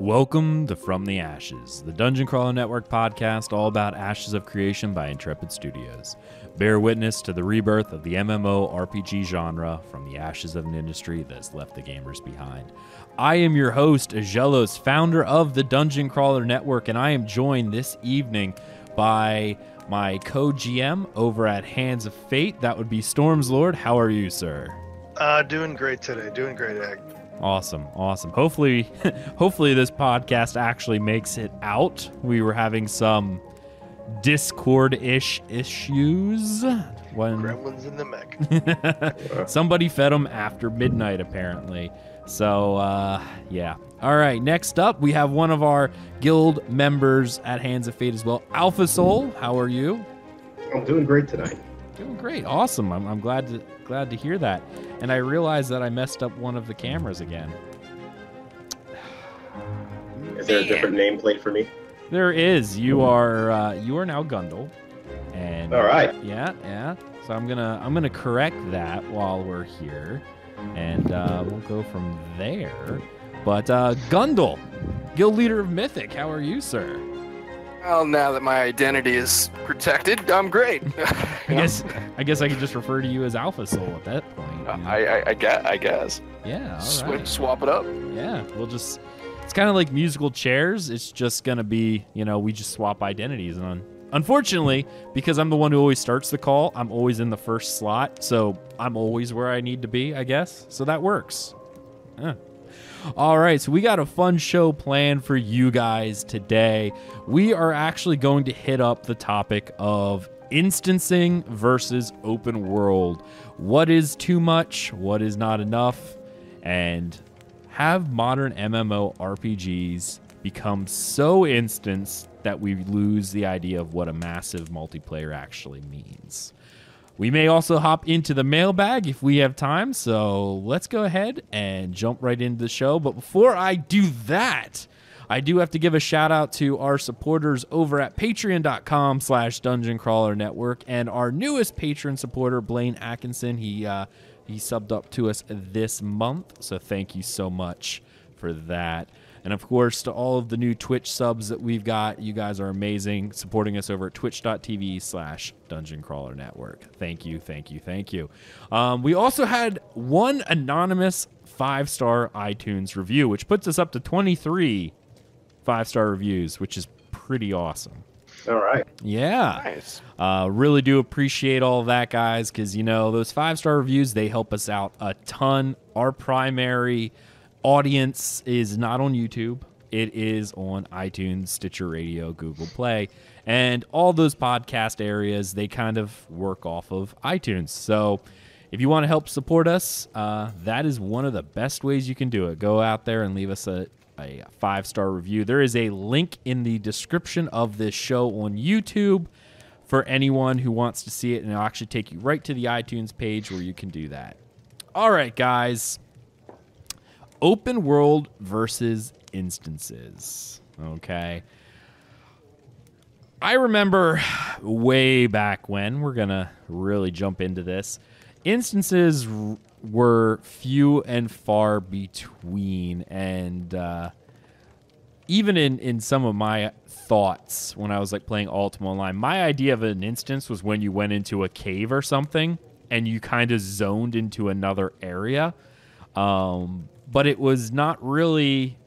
Welcome to From the Ashes, the Dungeon Crawler Network podcast all about Ashes of Creation by Intrepid Studios. Bear witness to the rebirth of the MMORPG genre from the ashes of an industry that has left the gamers behind. I am your host, Aggelos, founder of the Dungeon Crawler Network, and I am joined this evening by my co-GM over at Hands of Fate. That would be Stormzlord. How are you, sir? Doing great today. Doing great, Egg. Awesome. Hopefully this podcast actually makes it out. We were having some Discord-ish issues. Gremlins in the mech. Somebody fed them after midnight, apparently. So, yeah. All right, next up, we have one of our guild members at Hands of Fate as well. Alpha Soul, how are you? I'm doing great tonight. Doing great. Awesome. I'm glad to hear that. And I realized that I messed up one of the cameras again. Is there a different nameplate for me? There is. You are now Gundel. And all right. Yeah. So I'm gonna correct that while we're here, and we'll go from there. But Gundel, guild leader of Mythic, how are you, sir? Well, now that my identity is protected, I'm great. I guess I could just refer to you as Alpha Soul at that point. You know? I guess. Yeah. All right. Swap it up. Yeah. It's kind of like musical chairs. It's just gonna be, we just swap identities on. Unfortunately, because I'm the one who always starts the call, I'm always in the first slot, so I'm always where I need to be, I guess. So that works. Yeah. All right, so we got a fun show planned for you guys today. We are actually going to hit up the topic of instancing versus open world. What is too much? What is not enough? And have modern MMORPGs become so instanced that we lose the idea of what a massive multiplayer actually means? We may also hop into the mailbag if we have time, so let's go ahead and jump right into the show. But before I do that, I do have to give a shout out to our supporters over at patreon.com/Dungeon Crawler Network, and our newest patron supporter, Blaine Atkinson. He subbed up to us this month, so thank you so much for that. And of course, to all of the new Twitch subs that we've got, you guys are amazing, supporting us over at twitch.tv/Dungeon Crawler Network. Thank you. We also had one anonymous 5-star iTunes review, which puts us up to 23 5-star reviews, which is pretty awesome. All right. Yeah. Nice. Really do appreciate all of that, guys, because, those 5-star reviews, they help us out a ton. Our primary audience is not on YouTube. It is on iTunes, Stitcher Radio, Google Play, and all those podcast areas. They kind of work off of iTunes. So if you want to help support us, that is one of the best ways you can do it. Go out there and leave us a 5-star review. There is a link in the description of this show on YouTube for anyone who wants to see it, and it'll actually take you right to the iTunes page where you can do that. All right, guys. Open world versus instances. Okay. I remember way back when, we're going to really jump into this, instances were few and far between. And even in some of my thoughts when I was playing Ultima Online, my idea of an instance was when you went into a cave or something and you kind of zoned into another area. But it was not really,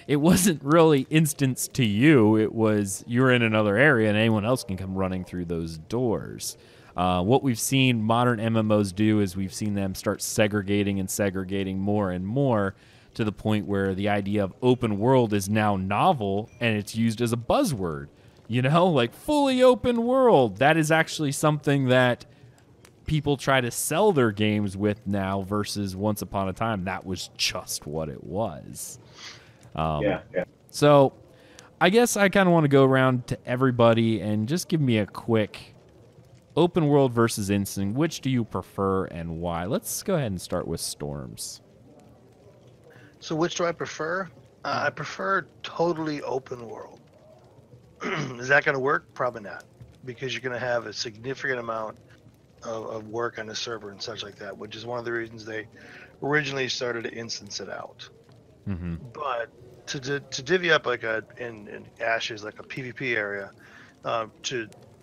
it wasn't really instance to you. It was you're in another area and anyone else can come running through those doors. What we've seen modern MMOs do is we've seen them start segregating more and more to the point where the idea of open world is now novel and it's used as a buzzword. Fully open world. That is actually something that people try to sell their games with now versus once upon a time that was just what it was. Yeah. So I guess I kind of want to go around to everybody and just give me a quick open world versus instant. Which do you prefer and why? Let's go ahead and start with Storms. So which do I prefer? I prefer totally open world. Is that going to work? Probably not, because you're going to have a significant amount of work on the server and such like that, which is one of the reasons they originally started to instance it out. Mm-hmm. But to divvy up like in Ashes like a PvP area,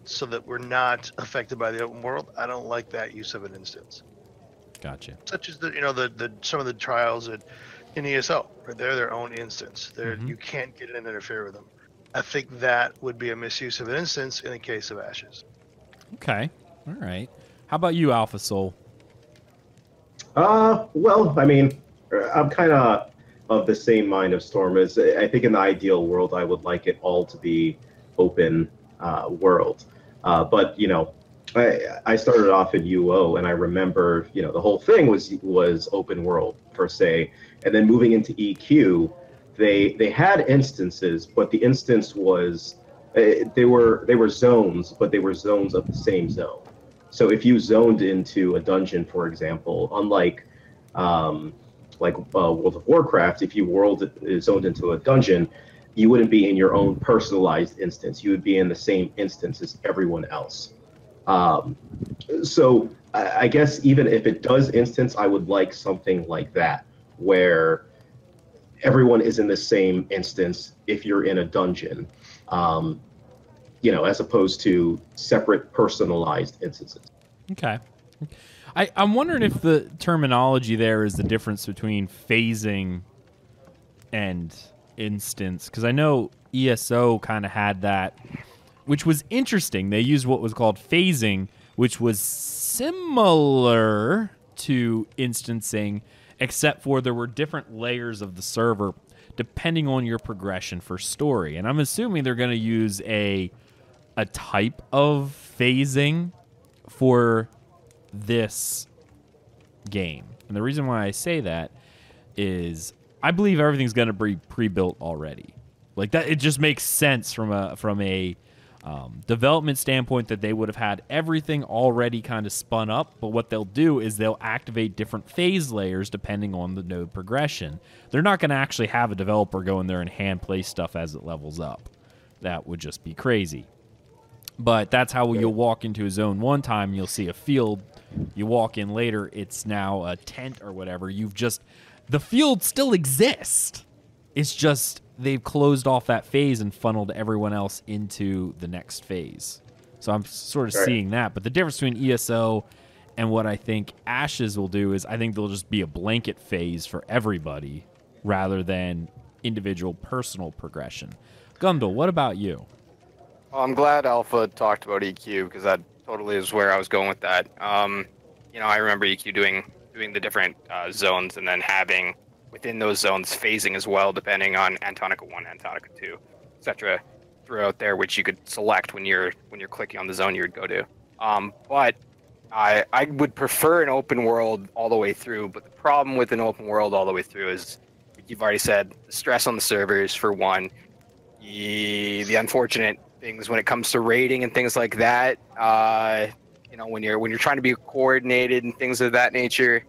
so that we're not affected by the open world. I don't like that use of an instance. Gotcha. Such as the some of the trials in ESO, right? They're their own instance. You can't get in and interfere with them. I think that would be a misuse of an instance in a case of Ashes. Okay. All right. How about you, Alpha Soul? Well, I mean, I'm kind of the same mind of Storm. As I think in the ideal world, I would like it all to be open world. But I started off in UO, and I remember the whole thing was open world per se, and then moving into EQ, they had instances, but the instance was they were zones, but they were zones of the same zone. So if you zoned into a dungeon, for example, unlike World of Warcraft, if you zoned into a dungeon, you wouldn't be in your own personalized instance. You would be in the same instance as everyone else. So I guess even if it does instance, I would like something like that, where everyone is in the same instance if you're in a dungeon, as opposed to separate personalized instances. Okay. I'm wondering if the terminology there is the difference between phasing and instance, because I know ESO kind of had that, which was interesting. They used what was called phasing, which was similar to instancing, except for there were different layers of the server depending on your progression for story. And I'm assuming they're going to use a type of phasing for this game. And the reason why I say that is I believe everything's going to be pre-built already. Like that, it just makes sense from a development standpoint that they would have had everything already kind of spun up. But what they'll do is they'll activate different phase layers depending on the node progression. They're not going to actually have a developer go in there and hand play stuff as it levels up. That would just be crazy. But that's how you'll walk into a zone one time and you'll see a field. You walk in later, it's now a tent or whatever. The field still exists. It's just they've closed off that phase and funneled everyone else into the next phase. So I'm sort of seeing that. But the difference between ESO and what I think Ashes will do is I think there'll just be a blanket phase for everybody rather than individual personal progression. Gundel, what about you? Well, I'm glad Alpha talked about EQ because that totally is where I was going with that. I remember EQ doing the different zones and then having within those zones phasing as well, depending on Antonica 1, Antonica 2, etc. throughout there, which you could select when you're clicking on the zone you would go to. But I would prefer an open world all the way through. But the problem with an open world all the way through is, you've already said, the stress on the servers for one, the unfortunate things when it comes to raiding and things like that. When you're trying to be coordinated and things of that nature,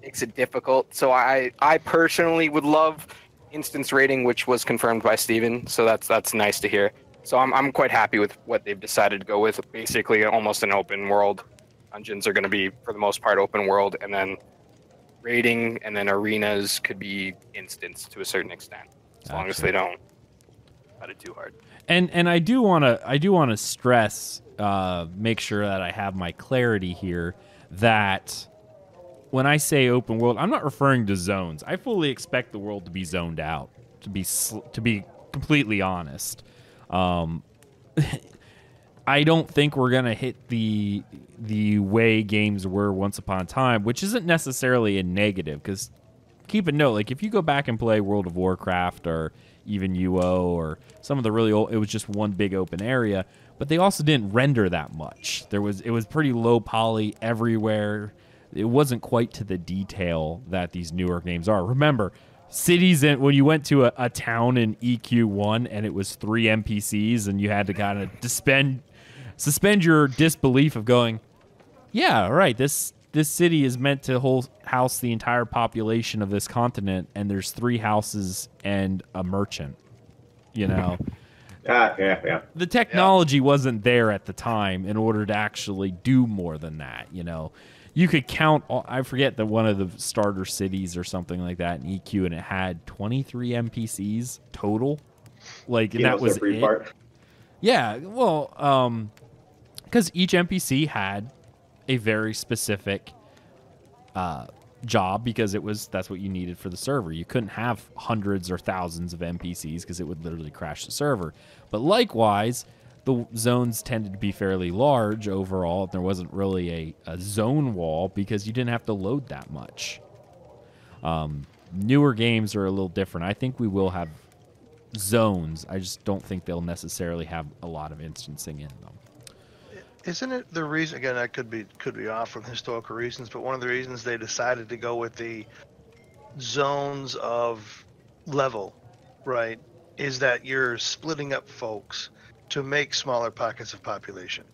makes it difficult. So I personally would love instance raiding, which was confirmed by Steven. So that's nice to hear. So I'm quite happy with what they've decided to go with. Basically, almost an open world. Dungeons are going to be, for the most part, open world, and then raiding and then arenas could be instance to a certain extent, as long as they don't cut it too hard. And I do want to stress, make sure that I have my clarity here, that when I say open world, I'm not referring to zones. I fully expect the world to be zoned out, to be completely honest. I don't think we're gonna hit the way games were once upon a time, which isn't necessarily a negative. Because keep a note, like if you go back and play World of Warcraft or even UO or some of the really old, it was just one big open area, but they also didn't render that much. It was pretty low poly everywhere. It wasn't quite to the detail that these newer games are. Remember, cities, when you went to a town in EQ1 and it was 3 NPCs and you had to kind of suspend your disbelief of going, yeah, right, this city is meant to house the entire population of this continent, and there's 3 houses and a merchant, Yeah. The technology wasn't there at the time in order to actually do more than that, you could count. I forget that one of the starter cities or something like that in EQ, and it had 23 NPCs total. Like and that was the free it. part. Yeah, well, because each NPC had a very specific job because that's what you needed for the server. You couldn't have hundreds or thousands of NPCs because it would literally crash the server. But likewise, the zones tended to be fairly large overall. There wasn't really a zone wall because you didn't have to load that much. Newer games are a little different. I think we will have zones. I just don't think they'll necessarily have a lot of instancing in them. Isn't it the reason? Again, I could be off from historical reasons, but one of the reasons they decided to go with the zones of level, right, is that you're splitting up folks to make smaller pockets of population.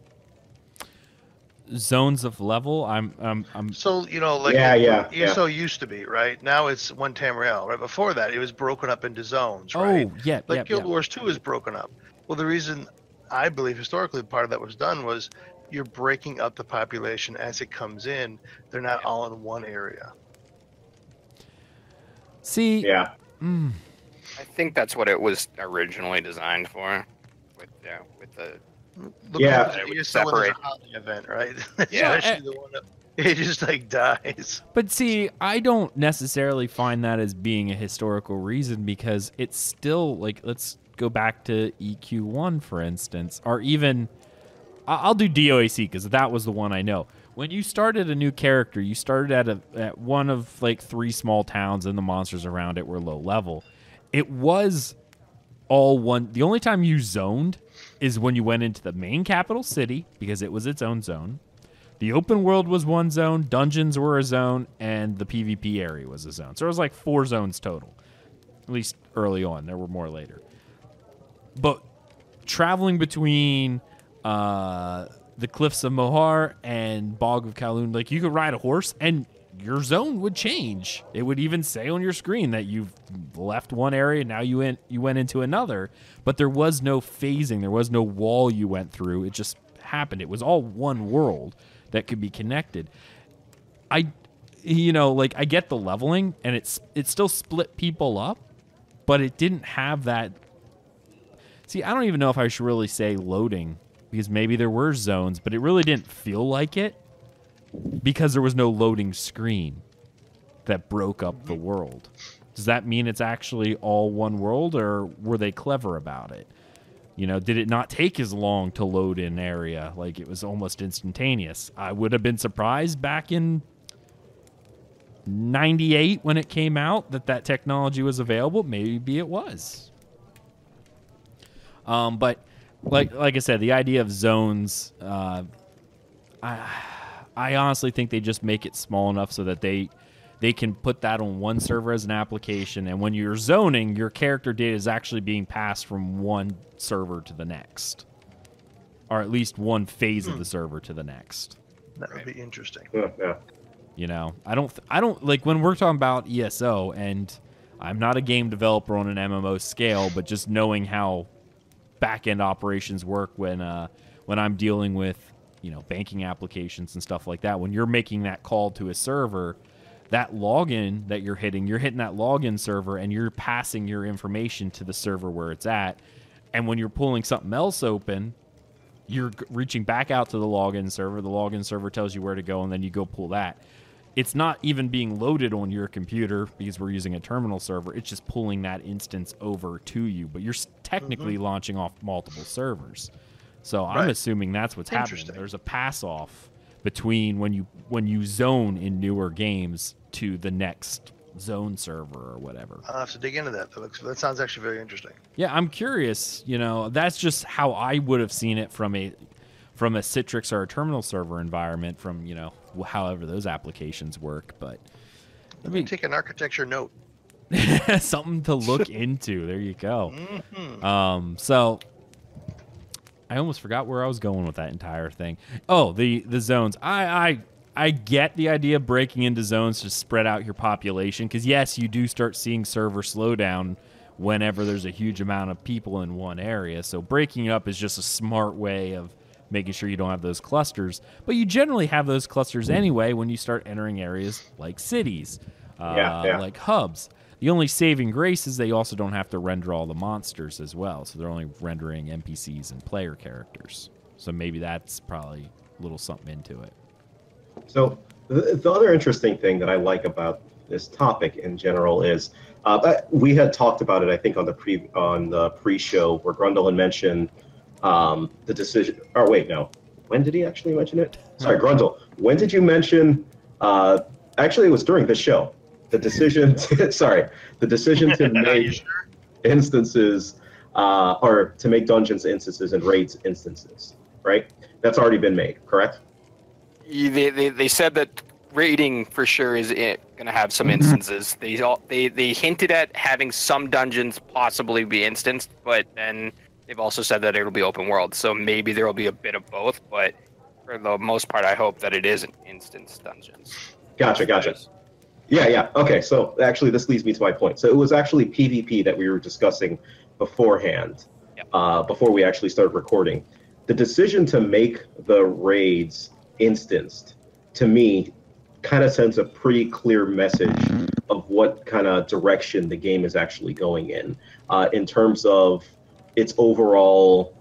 Zones of level. I'm. So like ESO used to be, right? Now it's one Tamriel. Right before that, it was broken up into zones. Right? Oh yeah, like Guild Wars 2 is broken up. Well, the reason I believe historically part of that was done was you're breaking up the population as it comes in. They're not all in one area. See. Yeah. I think that's what it was originally designed for. With the Separate event, right? Yeah. Especially the one that it just like dies. But see, I don't necessarily find that as being a historical reason because it's still like, let's go back to EQ1, for instance, or even I'll do DOAC because that was the one I know. When you started a new character, you started at one of like 3 small towns and the monsters around it were low level. It was all one. The only time you zoned is when you went into the main capital city because it was its own zone. The open world was one zone, dungeons were a zone, and the PvP area was a zone. So it was like 4 zones total, at least early on. There were more later. But traveling between the Cliffs of Moher and Bog of Kowloon, like you could ride a horse and your zone would change. It would even say on your screen that you've left one area, now you went into another. But there was no phasing. There was no wall you went through. It just happened. It was all one world that could be connected. I get the leveling, and it still split people up, but it didn't have that. See, I don't even know if I should really say loading, because maybe there were zones, but it really didn't feel like it because there was no loading screen that broke up the world. Does that mean it's actually all one world, or were they clever about it? Did it not take as long to load an area? Like, it was almost instantaneous. I would have been surprised back in 98 when it came out that technology was available. Maybe it was. But like I said, the idea of zones, I honestly think they just make it small enough so that they can put that on one server as an application, and when you're zoning, your character data is actually being passed from one server to the next, or at least one phase of the server to the next. That would be interesting. Yeah. I don't like when we're talking about ESO, and I'm not a game developer on an MMO scale, but just knowing how back-end operations work when I'm dealing with banking applications and stuff like that. When you're making that call to a server, that login that you're hitting that login server, and you're passing your information to the server where it's at. And when you're pulling something else open, you're reaching back out to the login server. The login server tells you where to go, and then you go pull that. It's not even being loaded on your computer because we're using a terminal server. It's just pulling that instance over to you, but you're technically launching off multiple servers. So I'm assuming that's what's happening. There's a pass off between when you zone in newer games to the next zone server or whatever. I'll have to dig into that. That sounds actually very interesting. Yeah, I'm curious. That's just how I would have seen it from a Citrix or a terminal server environment, from however those applications work. But let me take an architecture note. Something to look into. There you go. Mm-hmm. So I almost forgot where I was going with that entire thing. Oh, the zones. I get the idea of breaking into zones to spread out your population, because yes, you do start seeing server slowdown whenever there's a huge amount of people in one area. So breaking it up is just a smart way of making sure you don't have those clusters. But you generally have those clusters anyway when you start entering areas like cities, like hubs. The only saving grace is they also don't have to render all the monsters as well. So they're only rendering NPCs and player characters. So maybe that's probably a little something into it. So the other interesting thing that I like about this topic in general is we had talked about it, I think, on the pre-show where Grundle had mentioned the decision. Or wait, no, when did he actually mention it? Sorry, Grundle. When did you mention? Actually, it was during this show. The decision. The decision to make instances or to make dungeons instances and raids instances. Right. That's already been made. Correct. They said that raiding for sure is going to have some instances. They hinted at having some dungeons possibly be instanced, but then they've also said that it'll be open world. So maybe there will be a bit of both, but for the most part, I hope that it is instance dungeons. Gotcha. Yeah. Okay, so actually this leads me to my point. So it was actually PvP that we were discussing beforehand, before we actually started recording. The decision to make the raids instanced, to me, kind of sends a pretty clear message of what kind of direction the game is actually going in terms of its overall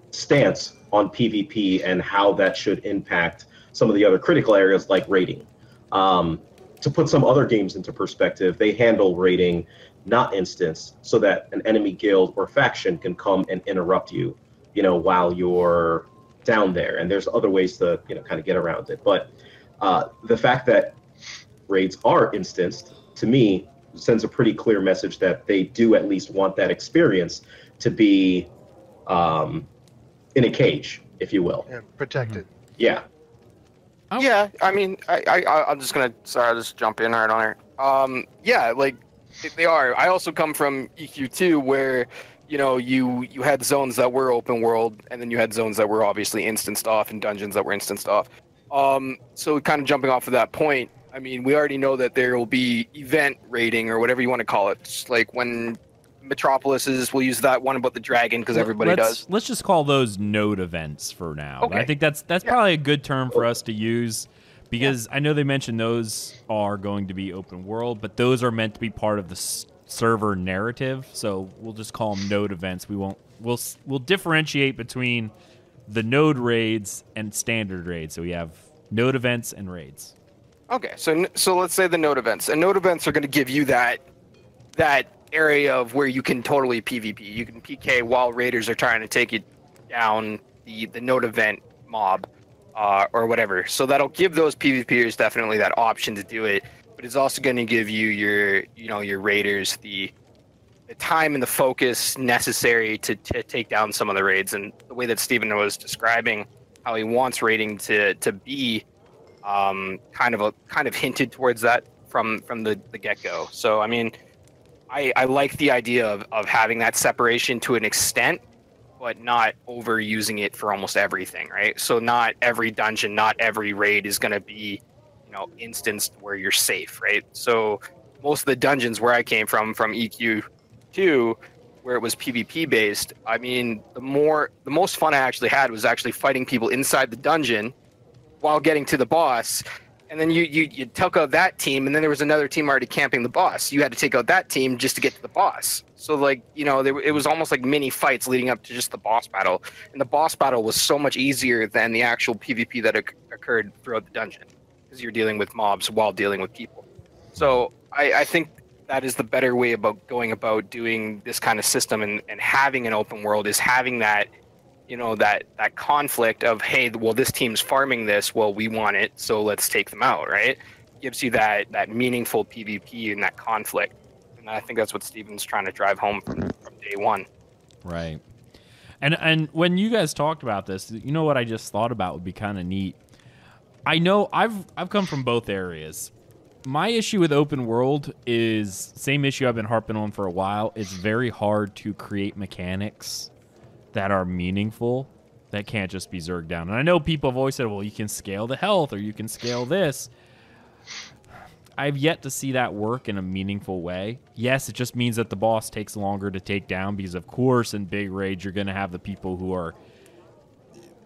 stance on PvP and how that should impact some of the other critical areas like raiding. To put some other games into perspective, they handle raiding not instance so that an enemy guild or faction can come and interrupt you, while you're down there. And there's other ways to, kind of get around it. But the fact that raids are instanced, to me, sends a pretty clear message that they do at least want that experience to be in a cage, if you will. Yeah, protected. Yeah. Oh. Yeah, I mean, I'm just gonna I'll just jump in right on it. Yeah, like they are. I also come from EQ2 where you had zones that were open world, and then you had zones that were obviously instanced off, and dungeons that were instanced off. So kind of jumping off of that point, I mean, we already know that there will be event raiding or whatever you want to call it. It's like when Metropolis we'll use that one about the dragon because everybody does. Let's just call those node events for now. Okay. I think that's probably a good term for us to use because I know they mentioned those are going to be open world, but those are meant to be part of the server narrative. So we'll just call them node events. We'll differentiate between the node raids and standard raids. So we have node events and raids. Okay, so let's say the node events. And node events are going to give you that area of where you can totally PvP. You can PK while raiders are trying to take you down the node event mob or whatever. So that'll give those PvPers definitely that option to do it. But it's also going to give you your raiders the time and the focus necessary to take down some of the raids. And the way that Steven was describing how he wants raiding to be kind of hinted towards that from the get-go. So I mean, I like the idea of having that separation to an extent, but not overusing it for almost everything, right? So not every dungeon, not every raid is going to be, instanced where you're safe, right? So most of the dungeons where I came from EQ2, where it was PvP based, I mean, the most fun I actually had was actually fighting people inside the dungeon while getting to the boss. And then you took out that team, and then there was another team already camping the boss. You had to take out that team just to get to the boss. So, it was almost like mini fights leading up to just the boss battle. And the boss battle was so much easier than the actual PvP that occurred throughout the dungeon, because you're dealing with mobs while dealing with people. So, I think that is the better way about going about doing this kind of system and having an open world, is having that that conflict of, hey, well, this team's farming this, well, we want it, so let's take them out, right? Gives you that meaningful PvP and that conflict. And I think that's what Steven's trying to drive home from day one. Right. And when you guys talked about this, what I just thought about would be kind of neat. I know I've come from both areas. My issue with open world is same issue I've been harping on for a while. It's very hard to create mechanics that are meaningful, that can't just be zerged down. And I know people have always said, well, you can scale the health or you can scale this. I've yet to see that work in a meaningful way. Yes, it just means that the boss takes longer to take down because, of course, in big raids, you're going to have the people who are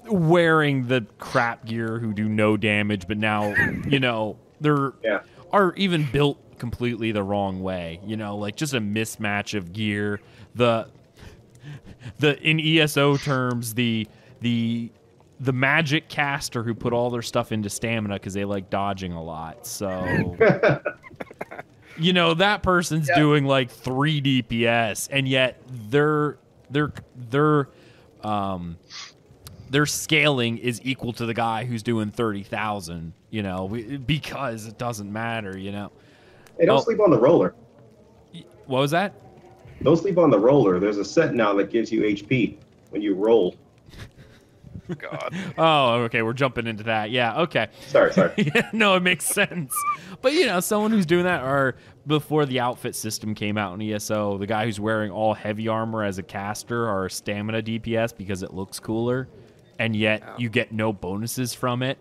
wearing the crap gear who do no damage, but now, you know, they're are even built completely the wrong way, you know, like just a mismatch of gear. The in ESO terms, the magic caster who put all their stuff into stamina because they like dodging a lot. So you know, that person's doing like 3 DPS, and yet their scaling is equal to the guy who's doing 30,000, you know, because it doesn't matter, you know. Hey, don't sleep on the roller. What was that? Don't sleep on the roller. There's a set now that gives you HP when you roll. God. Oh, okay, we're jumping into that. Yeah, okay. Sorry. Yeah, no, it makes sense. But, you know, someone who's doing that, or before the outfit system came out in ESO, the guy who's wearing all heavy armor as a caster or stamina DPS because it looks cooler, and yet you get no bonuses from it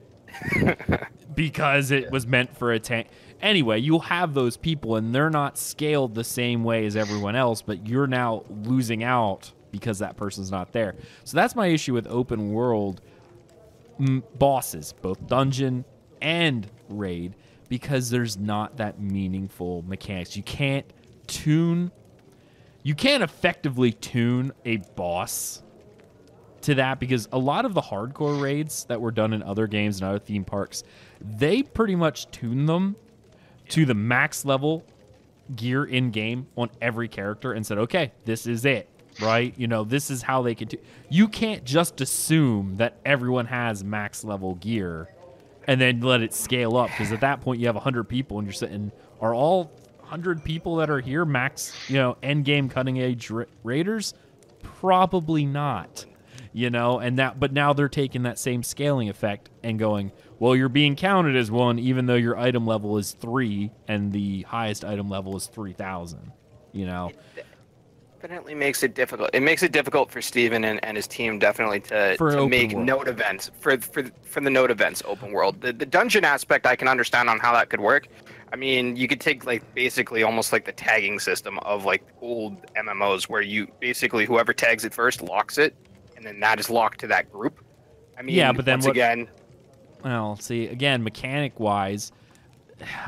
because it was meant for a tank. Anyway, you'll have those people, and they're not scaled the same way as everyone else, but you're now losing out because that person's not there. So that's my issue with open world bosses, both dungeon and raid, because there's not that meaningful mechanics. You can't effectively tune a boss to that, because a lot of the hardcore raids that were done in other games and other theme parks, they pretty much tune them to the max level gear in game on every character and said, okay, this is it, right? You know, this is how they can do. You can't just assume that everyone has max level gear and then let it scale up, because at that point you have 100 people and you're sitting, are all 100 people that are here max, you know, end game cutting edge raiders? Probably not. You know, and that, but now they're taking that same scaling effect and going, well, you're being counted as one, even though your item level is 3 and the highest item level is 3,000. You know, it definitely makes it difficult. It makes it difficult for Steven and his team definitely to make node events for the node events open world. The dungeon aspect, I can understand on how that could work. I mean, you could take like basically almost like the tagging system of like old MMOs where you basically whoever tags it first locks it. And then that is locked to that group. I mean, yeah, but then again, well, see, again, mechanic-wise,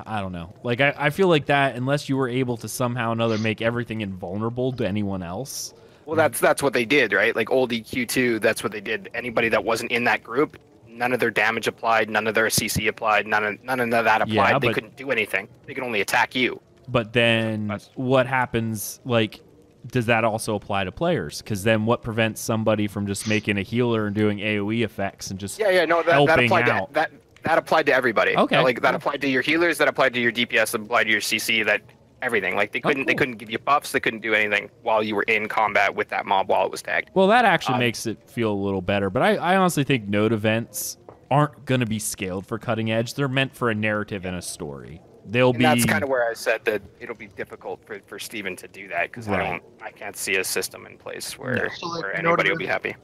I don't know. Like, I feel like that, unless you were able to somehow or another make everything invulnerable to anyone else. Well, that's what they did, right? Like old EQ2, that's what they did. Anybody that wasn't in that group, none of their damage applied, none of their CC applied, none of that applied. Yeah, they couldn't do anything. They could only attack you. But then what happens, like, does that also apply to players? Because then what prevents somebody from just making a healer and doing AoE effects and just helping out? That applied to everybody. Okay. Like that applied to your healers, that applied to your DPS, that applied to your CC, that everything. Like they couldn't give you buffs, they couldn't do anything while you were in combat with that mob while it was tagged. Well, that actually makes it feel a little better. But I honestly think node events aren't going to be scaled for cutting edge. They're meant for a narrative and a story. That's kind of where I said that it'll be difficult for Steven to do that, because I can't see a system in place where anybody will be happy.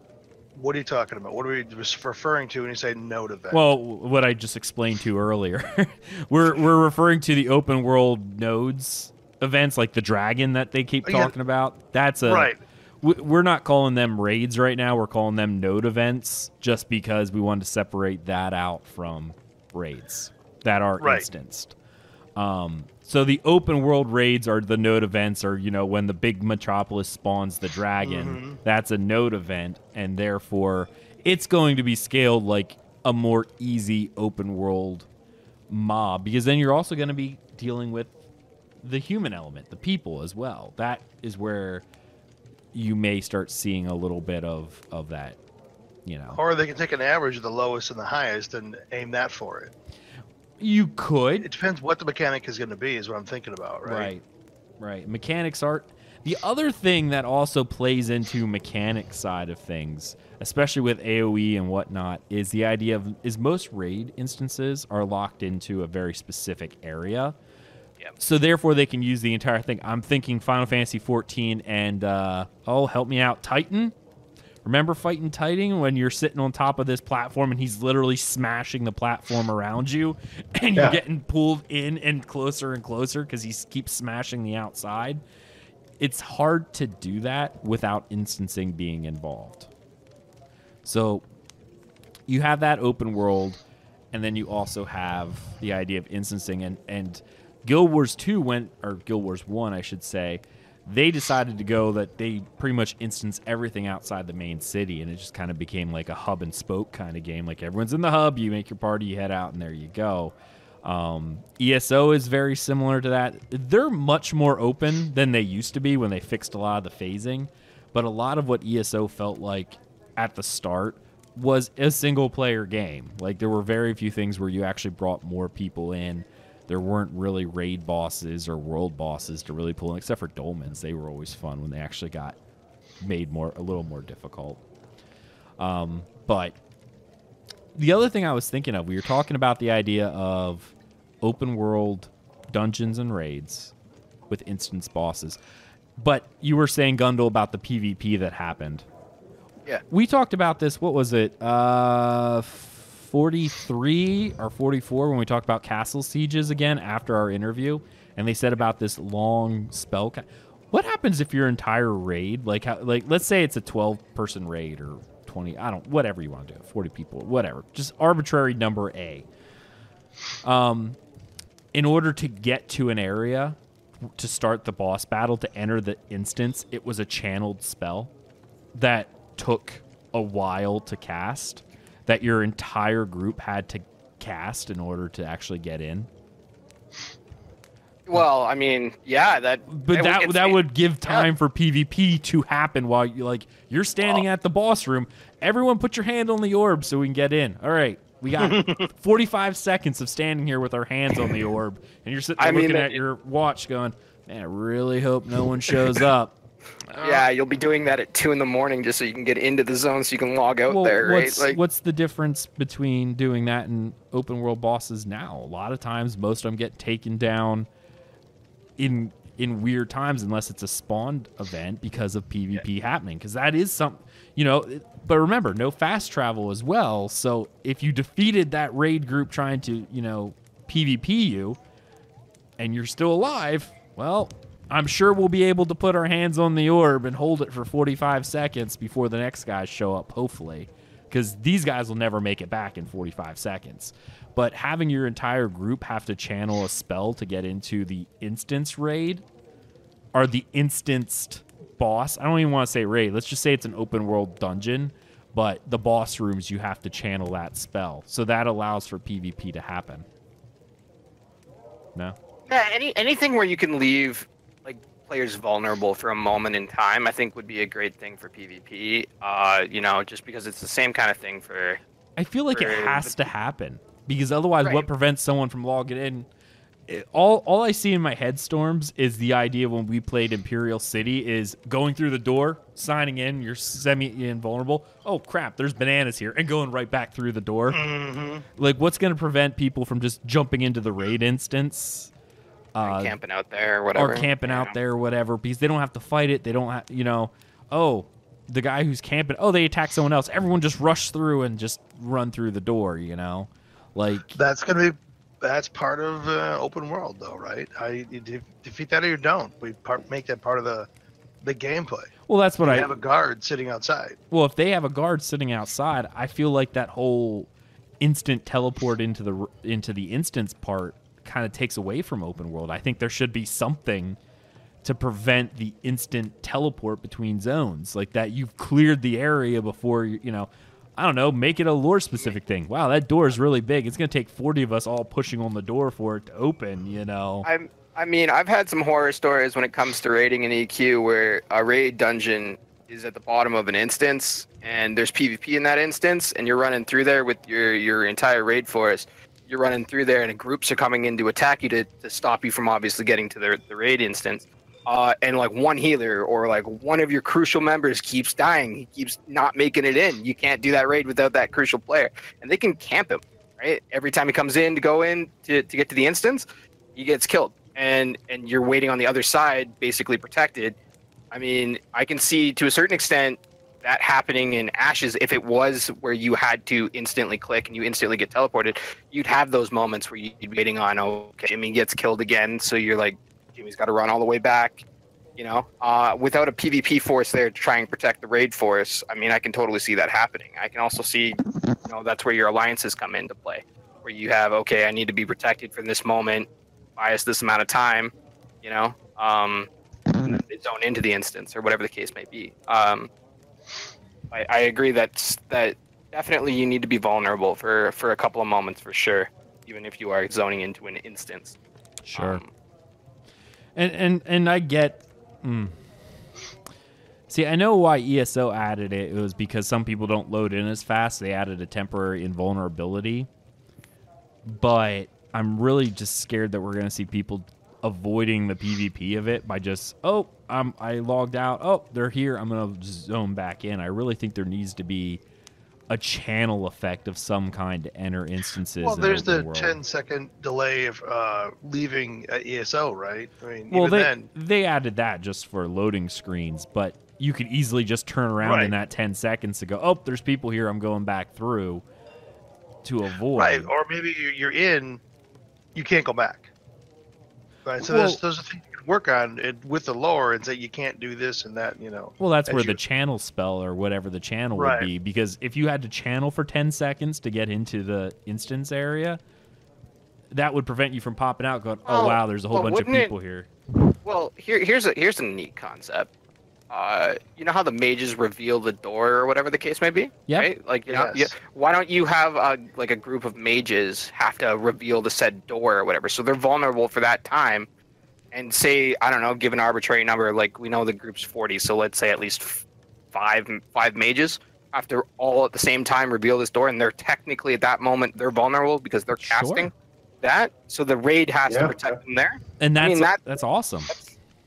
What are you talking about? What are we referring to when you say node event? Well, what I just explained to you earlier. we're referring to the open world nodes events, like the dragon that they keep talking about. That's right. We're not calling them raids right now. We're calling them node events just because we wanted to separate that out from raids that are instanced. So the open world raids are the node events, or, you know, when the big metropolis spawns the dragon, that's a node event, and therefore it's going to be scaled like a more easy open world mob, because then you're also going to be dealing with the human element, the people as well. That is where you may start seeing a little bit of that, you know. Or they can take an average of the lowest and the highest and aim that for it. You could. It depends what the mechanic is going to be, is what I'm thinking about, right? Right. Mechanics are... The other thing that also plays into mechanic side of things, especially with AoE and whatnot, is the idea of... is most raid instances are locked into a very specific area. Yep. So therefore they can use the entire thing. I'm thinking Final Fantasy XIV and, help me out, Titan? Remember fighting Titan when you're sitting on top of this platform and he's literally smashing the platform around you, and you're getting pulled in and closer because he keeps smashing the outside? It's hard to do that without instancing being involved. So you have that open world, and then you also have the idea of instancing. And Guild Wars 2 or Guild Wars 1, I should say, they decided to go that they pretty much instance everything outside the main city, and it just kind of became like a hub and spoke kind of game. Like everyone's in the hub, you make your party, you head out, and there you go. ESO is very similar to that. They're much more open than they used to be when they fixed a lot of the phasing, but a lot of what ESO felt like at the start was a single-player game. Like there were very few things where you actually brought more people in. There weren't really raid bosses or world bosses to really pull in, except for dolmens. They were always fun when they actually got made a little more difficult. But the other thing I was thinking of, we were talking about the idea of open world dungeons and raids with instance bosses. But you were saying, Gundel, about the PvP that happened. Yeah. We talked about this, what was it? 43 or 44 when we talked about castle sieges again after our interview, and they said about this long spell. What happens if your entire raid, like let's say it's a 12-person raid or 20, whatever you want to do, 40 people, whatever, just arbitrary number A. In order to get to an area to start the boss battle, to enter the instance, it was a channeled spell that took a while to cast, that your entire group had to cast in order to actually get in. Well, I mean, yeah, that would give time for PvP to happen while you're standing at the boss room. Everyone put your hand on the orb so we can get in. All right. We got 45 seconds of standing here with our hands on the orb, and you're sitting there looking at your watch going, man, I really hope no one shows up. Yeah, you'll be doing that at 2 a.m. just so you can get into the zone so you can log out there, right? What's the difference between doing that and open world bosses now? A lot of times, most of them get taken down in weird times unless it's a spawned event because of PvP happening. Because that is something, but remember, no fast travel as well. So if you defeated that raid group trying to, PvP you, and you're still alive, well, I'm sure we'll be able to put our hands on the orb and hold it for 45 seconds before the next guys show up, hopefully. Because these guys will never make it back in 45 seconds. But having your entire group have to channel a spell to get into the instance raid, or the instanced boss, I don't even want to say raid, let's just say it's an open world dungeon, but the boss rooms, you have to channel that spell. So that allows for PvP to happen. No? Yeah, anything where you can leave players vulnerable for a moment in time, I think would be a great thing for PvP. Just because it's the same kind of thing for... I feel like it has to happen, because otherwise what prevents someone from logging in? All I see in my head, Storms, is the idea when we played Imperial City is going through the door, signing in, you're semi-invulnerable. Oh, crap, there's bananas here, and going right back through the door. Mm-hmm. Like, what's going to prevent people from just jumping into the raid instance? Camping out there or whatever. Or camping out there or whatever, because they don't have to fight it. They don't have, the guy who's camping, they attack someone else. Everyone just rush through and just run through the door, Like, that's part of open world, though, right? You defeat that or you don't. We make that part of the gameplay. Well, that's what I have a guard sitting outside. Well, if they have a guard sitting outside, I feel like that whole instant teleport into the instance part kind of takes away from open world. I think there should be something to prevent the instant teleport between zones, like that you've cleared the area before I don't know, make it a lore specific thing. Wow, that door is really big. It's going to take 40 of us all pushing on the door for it to open, I've had some horror stories when it comes to raiding in EQ where a raid dungeon is at the bottom of an instance and there's PvP in that instance and you're running through there with your entire raid force. You're running through there and groups are coming in to attack you to stop you from obviously getting to the raid instance. And one healer or one of your crucial members keeps dying. He keeps not making it in. You can't do that raid without that crucial player. And they can camp him, right? Every time he comes in to go in to get to the instance, he gets killed. And you're waiting on the other side, basically protected. I mean, I can see to a certain extent that happening in Ashes. If it was where you had to instantly click and you instantly get teleported, you'd have those moments where you'd be waiting on, okay, Jimmy gets killed again. So you're like, Jimmy's got to run all the way back. You know, without a PvP force there to try and protect the raid force, I mean, I can totally see that happening. I can also see, you know, that's where your alliances come into play, where you have, okay, I need to be protected from this moment, buy us this amount of time, you know, they zone into the instance or whatever the case may be. I agree that definitely you need to be vulnerable for a couple of moments for sure, even if you are zoning into an instance. Sure. And I get. See, I know why ESO added it. It was because some people don't load in as fast. They added a temporary invulnerability. But I'm really just scared that we're going to see people avoiding the PvP of it by just, I logged out. Oh, they're here. I'm going to zone back in. I really think there needs to be a channel effect of some kind to enter instances. Well, there's the world. 10-second delay of leaving ESO, right? I mean, well, even they added that just for loading screens, but you could easily just turn around in that 10 seconds to go, oh, there's people here. I'm going back through to avoid. Right, or maybe you're in, you can't go back. Right, so those are things you can work on with the lore and say you can't do this and that, you know. Well, that's where the channel spell or whatever the channel would be, because if you had to channel for 10 seconds to get into the instance area, that would prevent you from popping out going, oh, wow, there's a whole bunch of people here. Well, here's a neat concept. You know how the mages reveal the door or whatever the case may be? Yeah. Right? Like, why don't you have a group of mages have to reveal the said door or whatever, so they're vulnerable for that time, and say, I don't know, give an arbitrary number, like we know the group's 40, so let's say at least five mages after all at the same time reveal this door, and they're technically at that moment they're vulnerable because they're casting that, so the raid has to protect them there. And that's awesome.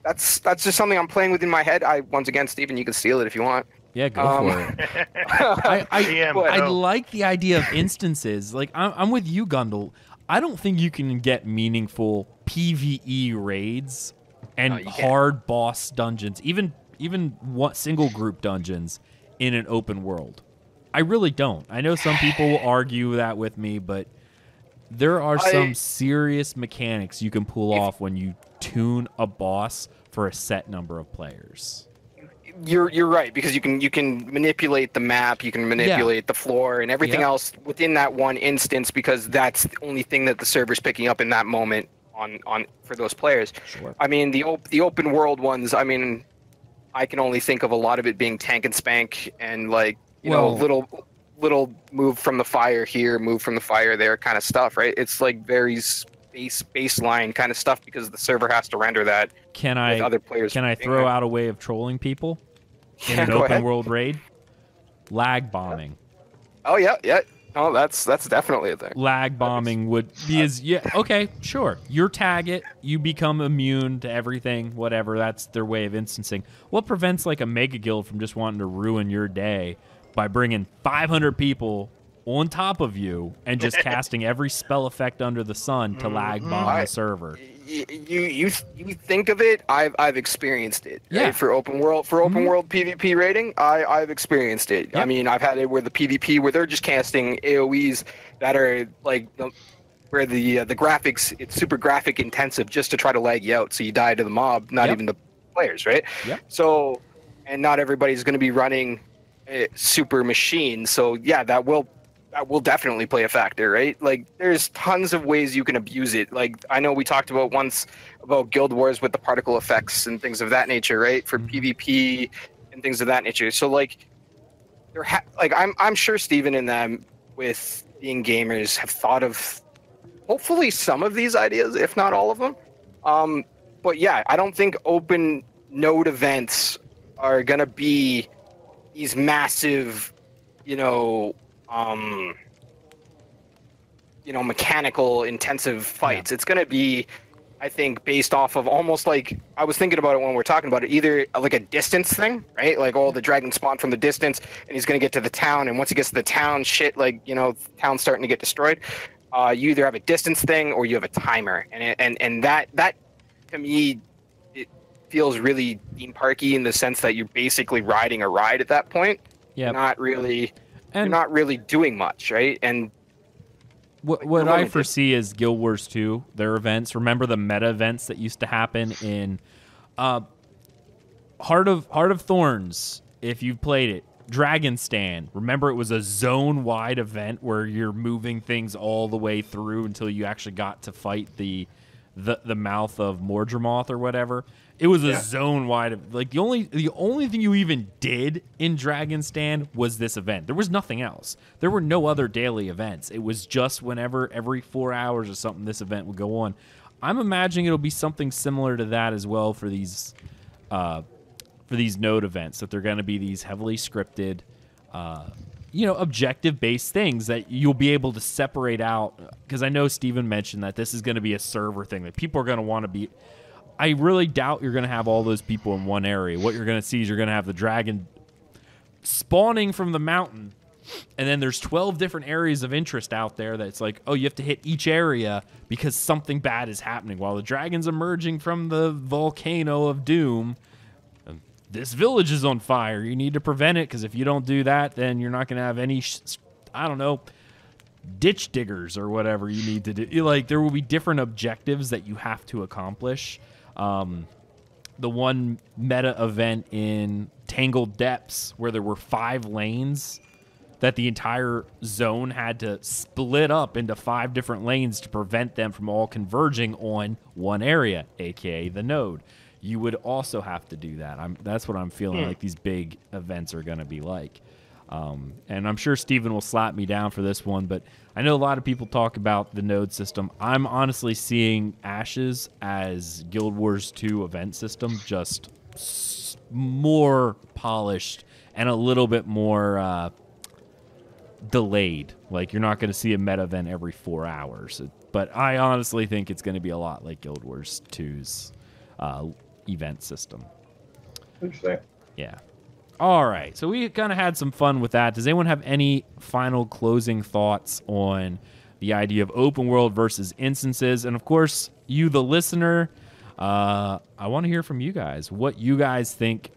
That's just something I'm playing with in my head. Once again, Steven, you can steal it if you want. Yeah, go for it. I like the idea of instances. Like, I'm with you, Gundel. I don't think you can get meaningful PvE raids and hard boss dungeons, even single group dungeons in an open world. I really don't. I know some people will argue that with me, but there are some serious mechanics you can pull off when you tune a boss for a set number of players. You're right, because you can manipulate the map, you can manipulate the floor and everything else within that one instance, because that's the only thing that the server's picking up in that moment on for those players. Sure. I mean, the open world ones, I mean, I can only think of a lot of it being tank and spank and like little move from the fire here, move from the fire there kind of stuff, right? It's like very baseline kind of stuff because the server has to render that. Can I throw out a way of trolling people in an open world raid? Lag bombing. Oh yeah. Oh, that's definitely a thing. Lag bombing would be okay, sure. You tag it, you become immune to everything, whatever. That's their way of instancing. What prevents like a mega guild from just wanting to ruin your day by bringing 500 people on top of you and just casting every spell effect under the sun to lag bomb the server? You think of it, I've experienced it. Yeah. Right? For open world PvP raiding, I've experienced it. Yep. I mean, I've had it where the PvP where they're just casting AoEs that are like where the graphics, it's super graphic intensive just to try to lag you out so you die to the mob, not even the players, right? Yep. So, and not everybody's going to be running super machine, so yeah, that will definitely play a factor, right? Like, there's tons of ways you can abuse it. Like, I know we talked about once about guild wars with the particle effects and things of that nature, right? For PvP and things of that nature. So, like, I'm sure Steven and them, with being gamers, have thought of hopefully some of these ideas, if not all of them. But yeah, I don't think open node events are gonna be these massive, mechanical intensive fights. It's going to be, I think, based off of almost like, I was thinking about it when we we're talking about it, either like a distance thing, right? Like, the dragon spawned from the distance and he's going to get to the town. And once he gets to the town, town's starting to get destroyed. You either have a distance thing or you have a timer. And that to me, it feels really theme parky in the sense that you're basically riding a ride at that point. Yeah. You're not really doing much, right? And what I foresee is Guild Wars 2, their events. Remember the meta events that used to happen in Heart of Thorns, if you've played it. Dragon Stand. Remember, it was a zone-wide event where you're moving things all the way through until you actually got to fight the mouth of Mordremoth or whatever. It was a zone-wide. Like the only thing you even did in Dragon Stand was this event. There was nothing else. There were no other daily events. It was just whenever every 4 hours or something this event would go on. I'm imagining it'll be something similar to that as well for these node events, that they're going to be these heavily scripted, objective-based things that you'll be able to separate out. Because I know Steven mentioned that this is going to be a server thing, that people are going to want to be. I really doubt you're going to have all those people in one area. What you're going to see is you're going to have the dragon spawning from the mountain, and then there's 12 different areas of interest out there that's like, oh, you have to hit each area because something bad is happening. While the dragon's emerging from the volcano of doom, this village is on fire. You need to prevent it, because if you don't do that, then you're not going to have any, ditch diggers or whatever you need to do. Like, there will be different objectives that you have to accomplish. The one meta event in Tangled Depths where there were 5 lanes that the entire zone had to split up into 5 different lanes to prevent them from all converging on one area, aka the node. You would also have to do that. That's what I'm feeling like these big events are going to be like. And I'm sure Steven will slap me down for this one, but I know a lot of people talk about the node system. I'm honestly seeing Ashes as Guild Wars 2 event system, just more polished and a little bit more delayed. Like, you're not going to see a meta event every 4 hours. But I honestly think it's going to be a lot like Guild Wars 2's event system. Interesting. Yeah. All right. So we kind of had some fun with that. Does anyone have any final closing thoughts on the idea of open world versus instances? And of course, you, the listener, I want to hear from you guys. What you guys think,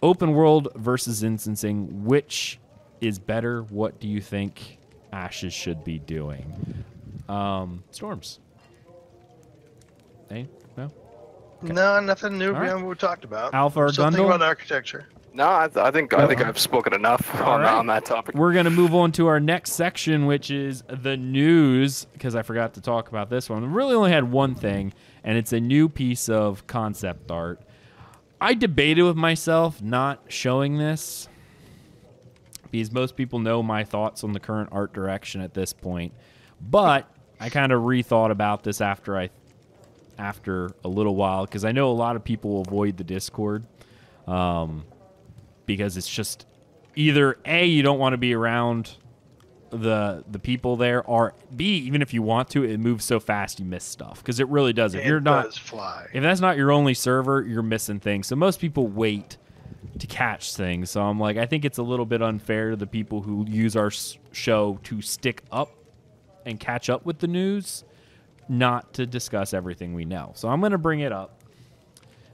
open world versus instancing, which is better? What do you think Ashes should be doing? Storms. Hey? No? Okay. No, nothing new All right. beyond what we talked about. Alpha or Something Gundel? about architecture. No, I think I've spoken enough on that topic. We're going to move on to our next section, which is the news, because I forgot to talk about this one. We really only had one thing, and it's a new piece of concept art. I debated with myself not showing this, because most people know my thoughts on the current art direction at this point. But I kind of rethought about this after a little while, because I know a lot of people will avoid the Discord. Because it's just either A, you don't want to be around the people there, or B, even if you want to, it moves so fast you miss stuff, because it really does. If you're not, if that's not your only server, you're missing things. So most people wait to catch things. So I'm like, I think it's a little bit unfair to the people who use our show to stick up and catch up with the news, not to discuss everything we know. So I'm going to bring it up.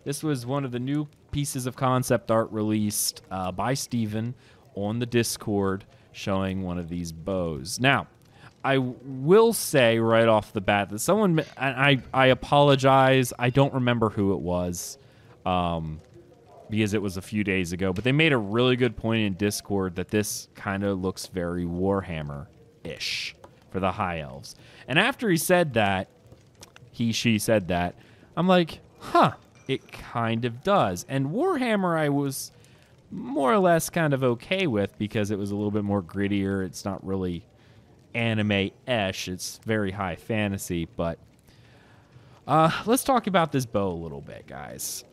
This was one of the new pieces of concept art released by Steven on the Discord, showing one of these bows. Now, I will say right off the bat that someone, and I apologize, I don't remember who it was, because it was a few days ago, but they made a really good point in Discord that this kind of looks very Warhammer-ish for the High Elves. And after he said that, she said that, I'm like, huh. It kind of does. And Warhammer I was more or less kind of okay with, because it was a little bit more grittier. It's not really anime-ish. It's very high fantasy. But let's talk about this bow a little bit, guys.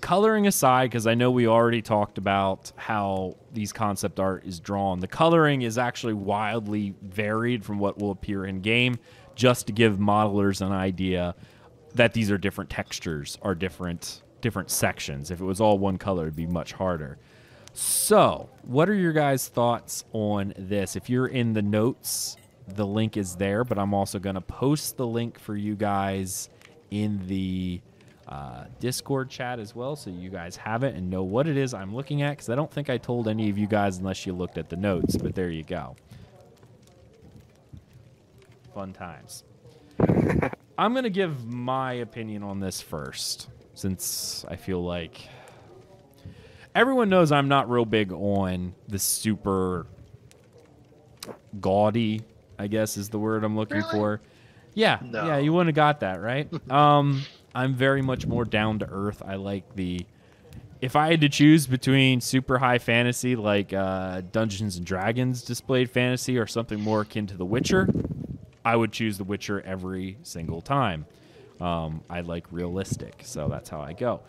Coloring aside, because I know we already talked about how these concept art is drawn. The coloring is actually wildly varied from what will appear in-game, just to give modelers an idea that these are different textures, or different sections. If it was all one color, it'd be much harder. So, what are your guys' thoughts on this? If you're in the notes, the link is there, but I'm also going to post the link for you guys in the Discord chat as well, so you guys have it and know what it is I'm looking at, because I don't think I told any of you guys unless you looked at the notes, but there you go. Fun times. I'm going to give my opinion on this first. since I feel like everyone knows I'm not real big on the super gaudy, I guess is the word I'm looking for. Yeah, No. yeah, you wouldn't have got that, right? I'm very much more down to earth. I like if I had to choose between super high fantasy like Dungeons and Dragons displayed fantasy or something more akin to The Witcher, I would choose The Witcher every single time. I like realistic, so that's how I go.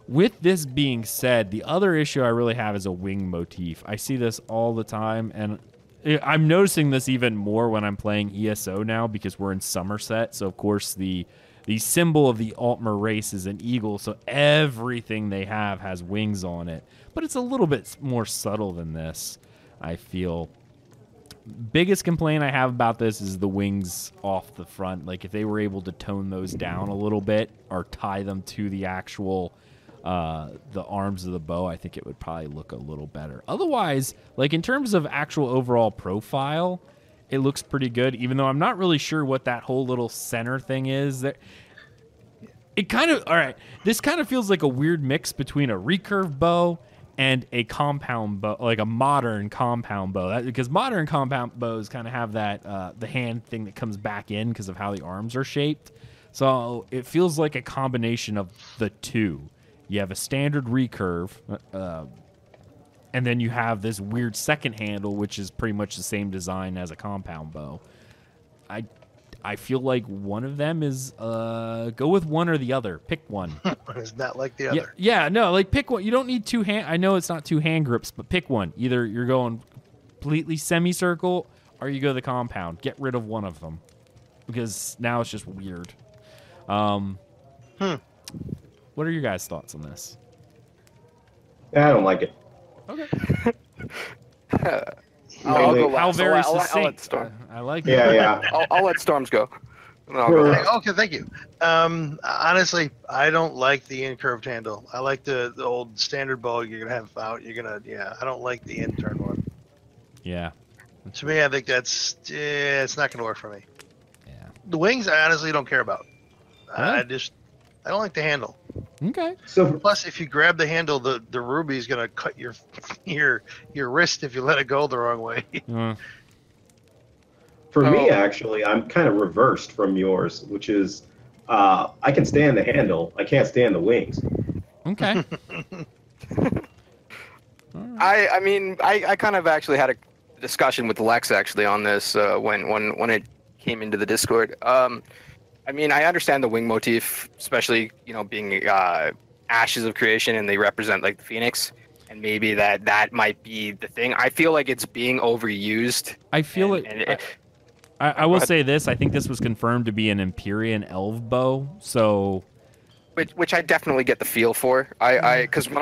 With this being said, the other issue I really have is a wing motif. I see this all the time, and I'm noticing this even more when I'm playing ESO now because we're in Somerset. So, of course, the symbol of the Altmer race is an eagle, so everything they have has wings on it. But it's a little bit more subtle than this, I feel. Biggest complaint I have about this is the wings off the front. Like, if they were able to tone those down a little bit or tie them to the actual the arms of the bow, I think it would probably look a little better. Otherwise, like in terms of actual overall profile, it looks pretty good, even though I'm not really sure what that whole little center thing is. It kind of, all right, this kind of feels like a weird mix between a recurve bow and a compound bow, like a modern compound bow. Because modern compound bows kind of have that, the hand thing that comes back in because of how the arms are shaped. So it feels like a combination of the two. You have a standard recurve, and then you have this weird second handle, which is pretty much the same design as a compound bow. I feel like one of them is go with one or the other. Pick one. One is not like the other. Yeah, no, like pick one. You don't need two hand. I know it's not two hand grips, but pick one. Either you're going completely semicircle, or you go the compound. Get rid of one of them because now it's just weird. What are your guys' thoughts on this? I don't like it. Okay. I'll go How last. very I'll succinct. let Storm. I like Yeah, that. yeah. I'll let Storms go. And then I'll go last. Okay, thank you. Honestly, I don't like the incurved handle. I like the old standard bow you're gonna have out. I don't like the in-turn one. Yeah. To me, I think it's not gonna work for me. Yeah. The wings, I honestly don't care about. Huh? I don't like the handle. Okay. So Plus, if you grab the handle, the ruby is gonna cut your wrist if you let it go the wrong way. for me, actually, I'm kind of reversed from yours, which is I can stand the handle. I can't stand the wings. Okay. I mean, I kind of actually had a discussion with Lex actually on this when it came into the Discord. I mean, I understand the wing motif, especially being ashes of creation, and they represent like the phoenix, and maybe that might be the thing. I feel like it's being overused. I feel I will say this. I think this was confirmed to be an Empyrean elf bow. So, which I definitely get the feel for. Because when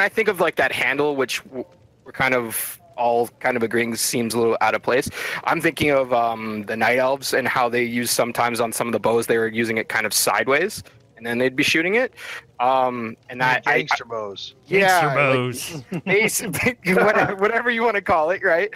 I think of like that handle, which we're kind of all kind of agreeing seems a little out of place, I'm thinking of the night elves and how they use sometimes on some of the bows they were using it kind of sideways, and then they'd be shooting it. And that Gangster bows. gangster bows, bows. whatever you want to call it, right?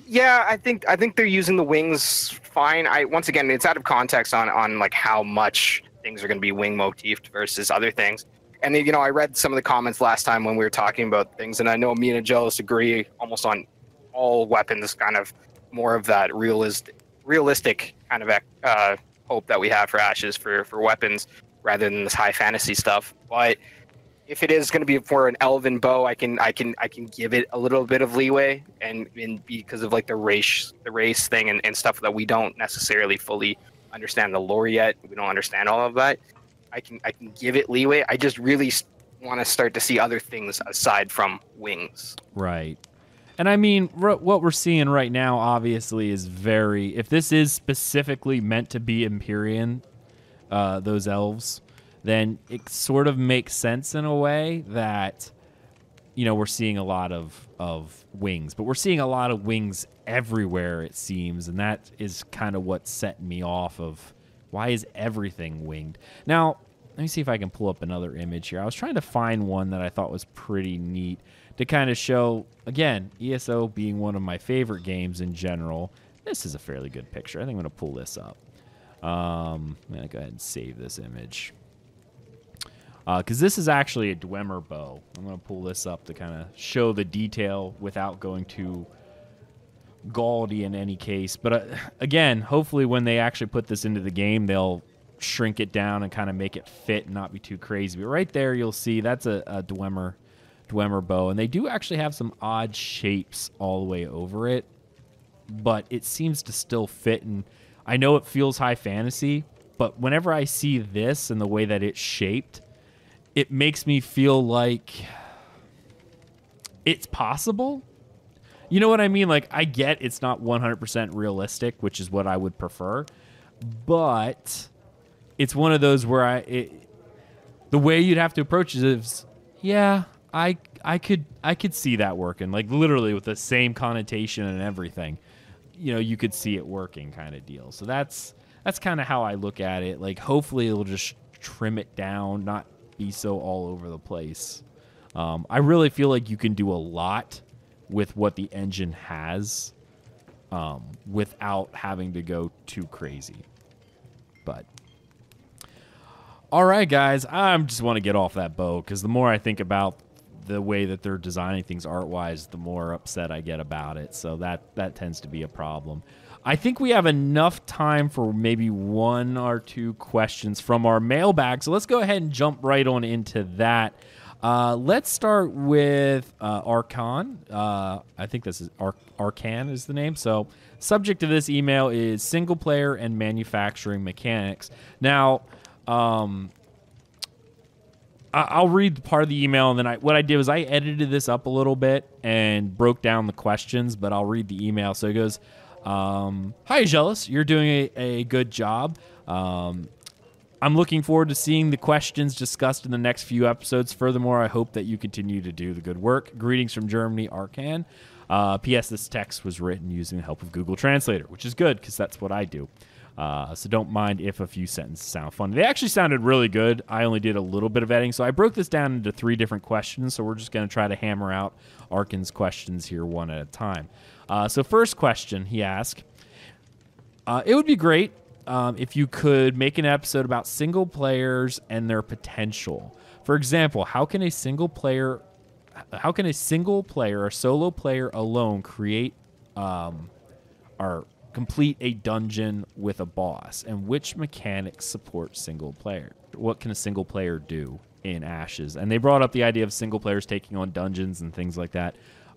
Yeah, I think they're using the wings fine. Once again, it's out of context on like how much things are going to be wing motifed versus other things. And then, I read some of the comments last time when we were talking about things, and I know me and Aggelos agree almost on all weapons, kind of more of that realistic kind of hope that we have for ashes for weapons rather than this high fantasy stuff. But if it is going to be for an elven bow, I can give it a little bit of leeway, and because of like the race thing and stuff that we don't necessarily fully understand the lore yet. We don't understand all of that. I can give it leeway. I just really want to start to see other things aside from wings. Right. And I mean, what we're seeing right now, obviously, is if this is specifically meant to be Empyrean, those elves, then it sort of makes sense in a way that, we're seeing a lot of wings. But we're seeing a lot of wings everywhere, it seems. And that is kind of what set me off of, why is everything winged? Now, let me see if I can pull up another image here. I was trying to find one that I thought was pretty neat to kind of show, again, ESO being one of my favorite games in general. This is a fairly good picture. I think I'm going to pull this up. I'm going to go ahead and save this image. because this is actually a Dwemer bow. I'm going to pull this up to kind of show the detail without going too gaudy in any case. But again, hopefully when they actually put this into the game, they'll shrink it down and kind of make it fit and not be too crazy. But right there, you'll see that's a Dwemer bow, and they do actually have some odd shapes all the way over it, but it seems to still fit. And I know it feels high fantasy, but whenever I see this and the way that it's shaped, it makes me feel like it's possible. You know what I mean? Like, I get it's not 100% realistic, which is what I would prefer, but it's one of those where the way you'd have to approach it is, yeah, I could see that working. Like, literally with the same connotation and everything, you know, you could see it working, kind of deal. So that's kind of how I look at it. Like, hopefully it'll just trim it down, not be so all over the place. I really feel like you can do a lot with what the engine has, without having to go too crazy. But all right, guys, I just want to get off that bow, because the more I think about the way that they're designing things art-wise, the more upset I get about it. So that tends to be a problem. I think we have enough time for maybe 1 or 2 questions from our mailbag. So let's go ahead and jump right on into that. Let's start with Archon. I think this is Arcan is the name. So subject to this email is single player and manufacturing mechanics. Now, I'll read part of the email, and then what I did was I edited this up a little bit and broke down the questions, but I'll read the email. So it goes, hi, Aggelos, you're doing a good job. I'm looking forward to seeing the questions discussed in the next few episodes. Furthermore, I hope that you continue to do the good work. Greetings from Germany, Arcan. P.S. This text was written using the help of Google Translator, which is good because that's what I do. So don't mind if a few sentences sound funny. They actually sounded really good. I only did a little bit of editing. So I broke this down into 3 different questions. So we're just going to try to hammer out Arcan's questions here one at a time. So first question he asked, it would be great if you could make an episode about single players and their potential. For example, how can a single player or solo player alone create or complete a dungeon with a boss, and which mechanics support single player? What can a single player do in Ashes? And they brought up the idea of single players taking on dungeons and things like that.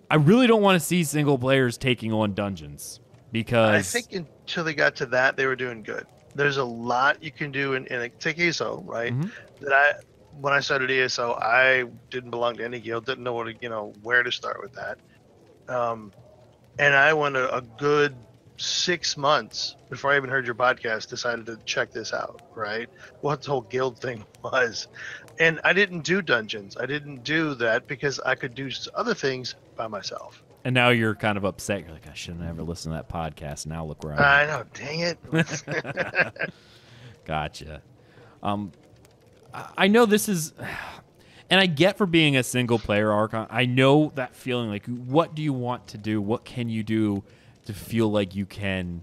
I really don't want to see single players taking on dungeons, because I think until they got to that, they were doing good. There's a lot you can do in take ESO, right? Mm-hmm. When I started ESO, I didn't belong to any guild, didn't know where to start with that. And I went a good 6 months before I even heard your podcast, decided to check this out, right? What the whole guild thing was. And I didn't do dungeons. I didn't do that because I could do other things by myself. And now you're kind of upset. You're like, I shouldn't have ever listened to that podcast. Now look where I am. I know, dang it. Gotcha. I know this is, and I get for being a single player Archon, I know that feeling like, what do you want to do? What can you do to feel like you can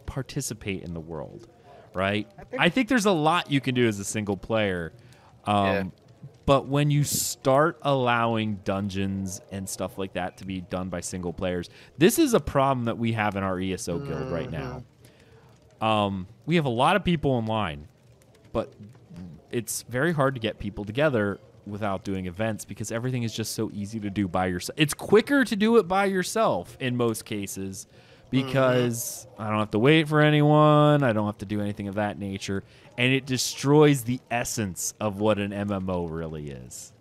participate in the world, right? I think there's a lot you can do as a single player. But when you start allowing dungeons and stuff like that to be done by single players, this is a problem that we have in our ESO guild right now. We have a lot of people online, but it's very hard to get people together without doing events because everything is just so easy to do by yourself. It's quicker to do it by yourself in most cases because I don't have to wait for anyone. I don't have to do anything of that nature. And it destroys the essence of what an MMO really is.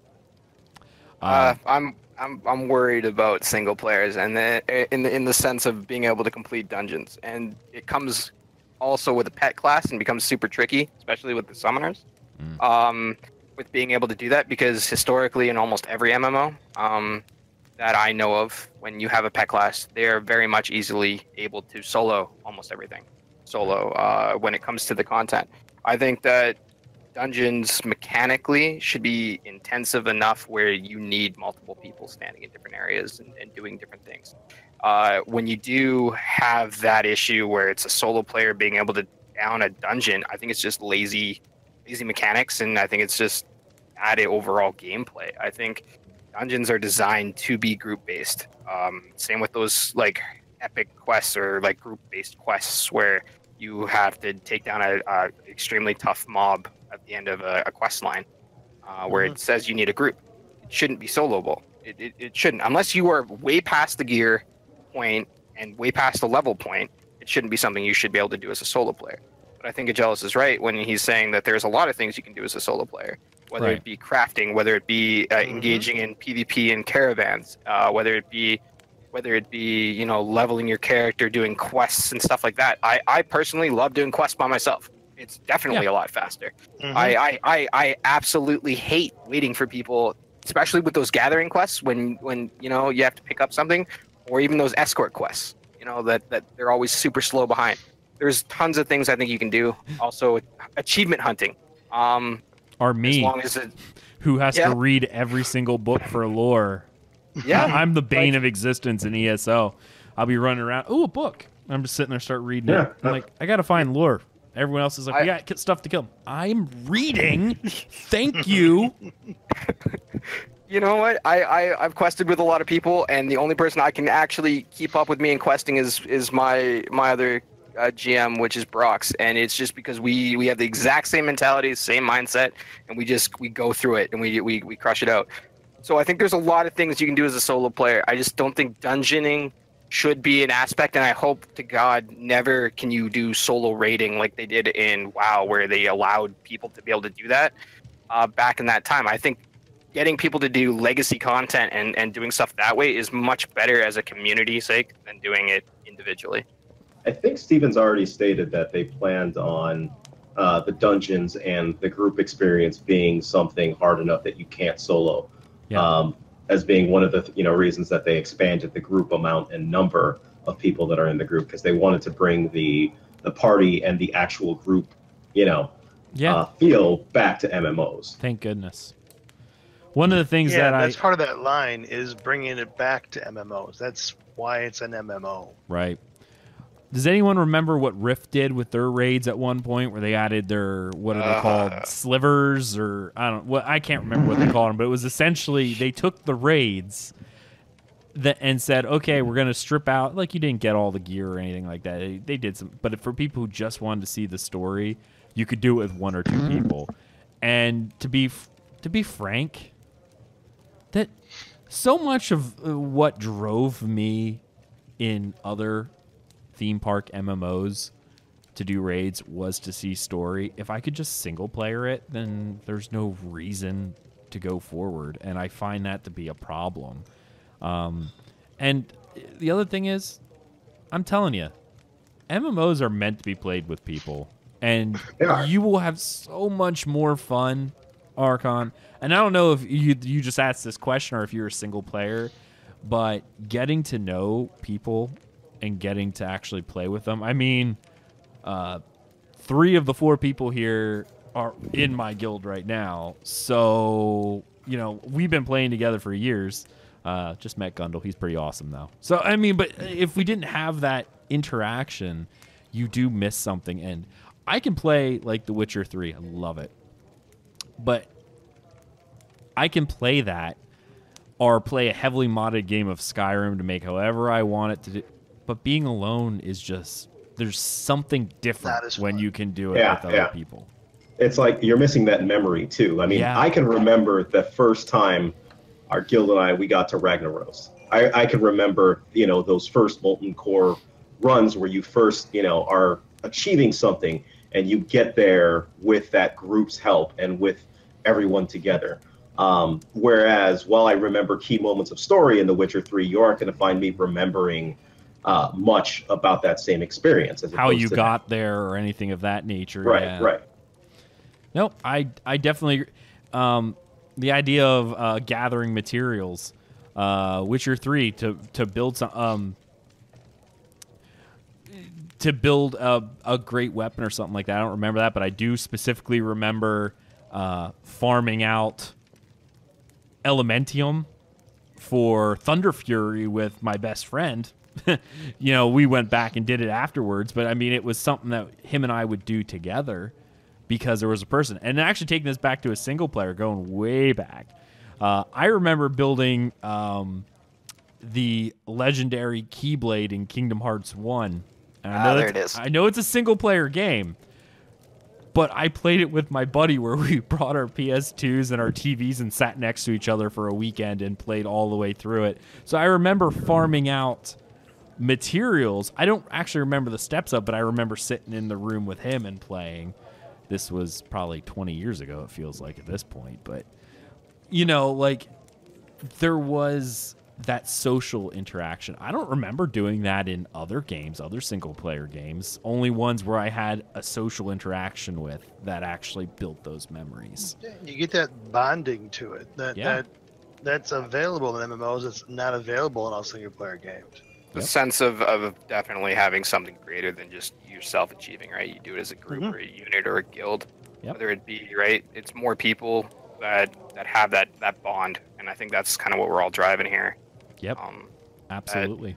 I'm worried about single players, and in the sense of being able to complete dungeons, and it comes also with a pet class and becomes super tricky, especially with the summoners. With being able to do that, because historically in almost every MMO that I know of, when you have a pet class, they are very much easily able to solo almost everything. When it comes to the content. I think that dungeons mechanically should be intensive enough where you need multiple people standing in different areas and doing different things. When you do have that issue where it's a solo player being able to down a dungeon, I think it's just lazy mechanics, and I think it's just added overall gameplay. I think dungeons are designed to be group based. Same with those like epic quests or like group based quests where you have to take down a extremely tough mob at the end of a quest line, where it says you need a group. It shouldn't be soloable. It shouldn't, unless you are way past the gear point and way past the level point. It shouldn't be something you should be able to do as a solo player. But I think Aggelos is right when he's saying that there's a lot of things you can do as a solo player, whether it be crafting, whether it be engaging in PvP and caravans, whether it be leveling your character, doing quests and stuff like that. I personally love doing quests by myself. It's definitely a lot faster. I absolutely hate waiting for people, especially with those gathering quests when you have to pick up something, or even those escort quests. That they're always super slow behind. There's tons of things I think you can do. Also, achievement hunting. Or me, as long as who has to read every single book for lore. Yeah, I'm the bane of existence in ESO. I'll be running around. Ooh, a book. I'm just sitting there, start reading it. I'm like, I gotta find lore. Everyone else is like, we got stuff to kill. I'm reading. Thank you. You know what? I've quested with a lot of people, and the only person I can actually keep up with me in questing is my other GM, which is Brox, and it's just because we have the exact same mentality, same mindset, and we go through it and we crush it out. So I think there's a lot of things you can do as a solo player. I just don't think dungeoning should be an aspect, and I hope to God never can you do solo raiding like they did in WoW, where they allowed people to be able to do that back in that time. I think getting people to do legacy content and doing stuff that way is much better as a community sake than doing it individually. I think Steven's already stated that they planned on the dungeons and the group experience being something hard enough that you can't solo, as being one of the reasons that they expanded the group amount and number of people that are in the group, because they wanted to bring the party and the actual group, feel back to MMOs. Thank goodness. One of the things that's part of that line is bringing it back to MMOs. That's why it's an MMO. Right. Does anyone remember what Rift did with their raids at one point, where they added their, what are they called, slivers, or I can't remember what they called them, but it was essentially they took the raids and said, okay, we're going to strip out, like you didn't get all the gear or anything like that. They did some, but for people who just wanted to see the story, you could do it with one or two people. And to be frank, that so much of what drove me in other theme park MMOs to do raids was to see story. If I could just single player it, then there's no reason to go forward, and I find that to be a problem. And the other thing is, I'm telling you, MMOs are meant to be played with people, and you will have so much more fun, Archon. And I don't know if you just asked this question or if you're a single player, but getting to know people and getting to actually play with them. I mean, 3 of the 4 people here are in my guild right now. So, we've been playing together for years. Just met Gundel. He's pretty awesome now. So, I mean, but if we didn't have that interaction, you do miss something. And I can play like The Witcher 3. I love it. But I can play that or play a heavily modded game of Skyrim to make however I want it to do. But being alone is just, there's something different when you can do it with other people. It's like you're missing that memory too. I mean, I can remember the first time our guild and we got to Ragnaros. I can remember, those first Molten Core runs where you first, are achieving something and you get there with that group's help and with everyone together. Whereas while I remember key moments of story in The Witcher 3, you aren't going to find me remembering much about that same experience. How you got there or anything of that nature. Right. No, I definitely the idea of gathering materials, Witcher 3 to build some to build a great weapon or something like that. I don't remember that, but I do specifically remember farming out Elementium for Thunder Fury with my best friend. We went back and did it afterwards, but I mean, it was something that him and I would do together. because there was a person. And actually taking this back to a single player, going way back, I remember building the legendary Keyblade in Kingdom Hearts 1. And there it is. I know it's a single player game, but I played it with my buddy where we brought our PS2s and our TVs and sat next to each other for a weekend and played all the way through it. So I remember farming out materials. I don't actually remember the steps up, but I remember sitting in the room with him and playing. This was probably 20 years ago, it feels like at this point. But, like, there was that social interaction. I don't remember doing that in other games, other single-player games. Only ones where I had a social interaction with that actually built those memories. You get that bonding to it. That's available in MMOs. It's not available in all single-player games. The sense of definitely having something greater than just yourself achieving, right? You do it as a group or a unit or a guild, whether it be, right? It's more people that have that bond, and I think that's kind of what we're all driving here. Yep, absolutely.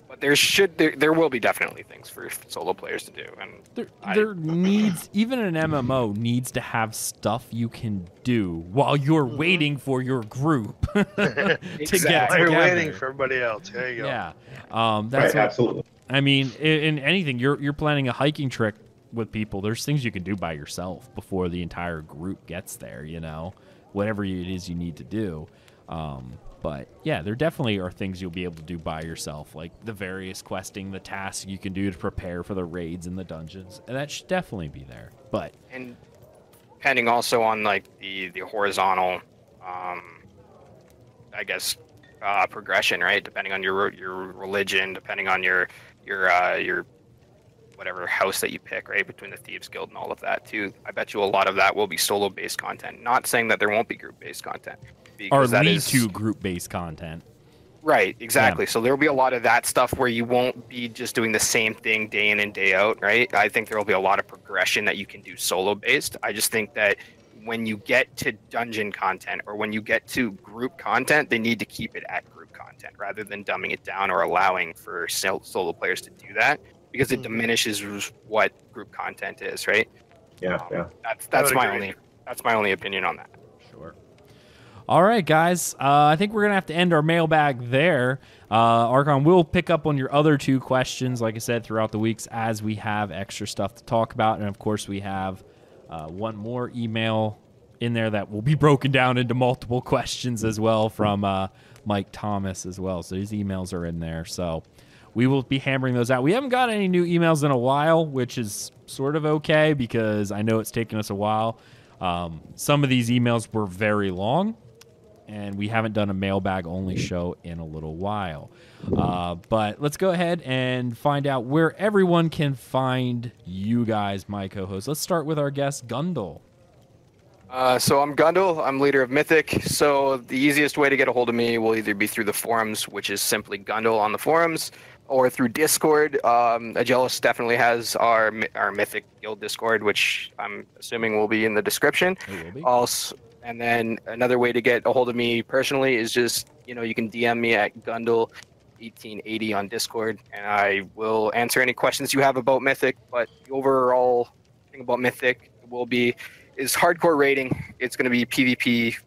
But there will be definitely things for solo players to do, and there needs, even an MMO needs to have stuff you can do while you're waiting for your group to get together. You're waiting for everybody else. There you go. Yeah, that's right, absolutely. I mean, in anything, you're planning a hiking trip with people. There's things you can do by yourself before the entire group gets there. Whatever it is you need to do. But yeah, there definitely are things you'll be able to do by yourself, like the various questing, the tasks you can do to prepare for the raids and the dungeons, and that should definitely be there. But and depending also on like the horizontal, I guess, progression, right? Depending on your religion, depending on your whatever house that you pick, right? Between the Thieves Guild and all of that too. I bet you a lot of that will be solo-based content. Not saying that there won't be group-based content. Or lead to group-based content. Right, exactly. Yeah. So there will be a lot of that stuff where you won't be just doing the same thing day in and day out, right? I think there will be a lot of progression that you can do solo-based. I just think that when you get to dungeon content or when you get to group content, they need to keep it at group content rather than dumbing it down or allowing for solo players to do that, because it diminishes what group content is, right? Yeah, That's my only opinion on that. Sure. All right, guys. I think we're going to have to end our mailbag there. Archon, we'll pick up on your other two questions, like I said, throughout the weeks as we have extra stuff to talk about. And, of course, we have one more email in there that will be broken down into multiple questions as well from Mike Thomas as well. So these emails are in there. So we will be hammering those out. We haven't got any new emails in a while, which is sort of okay because I know it's taken us a while. Some of these emails were very long, and we haven't done a mailbag-only show in a little while. But let's go ahead and find out where everyone can find you guys, my co-hosts. Let's start with our guest, Gundel. So I'm Gundel. I'm leader of Mythic. So the easiest way to get a hold of me will either be through the forums, which is simply Gundel on the forums, or through Discord. Aggelos definitely has our Mythic Guild Discord, which I'm assuming will be in the description. It will be. Also, and then another way to get a hold of me personally is just, you can DM me at Gundel1880 on Discord, and I will answer any questions you have about Mythic. But the overall thing about Mythic is hardcore raiding. It's going to be PvP,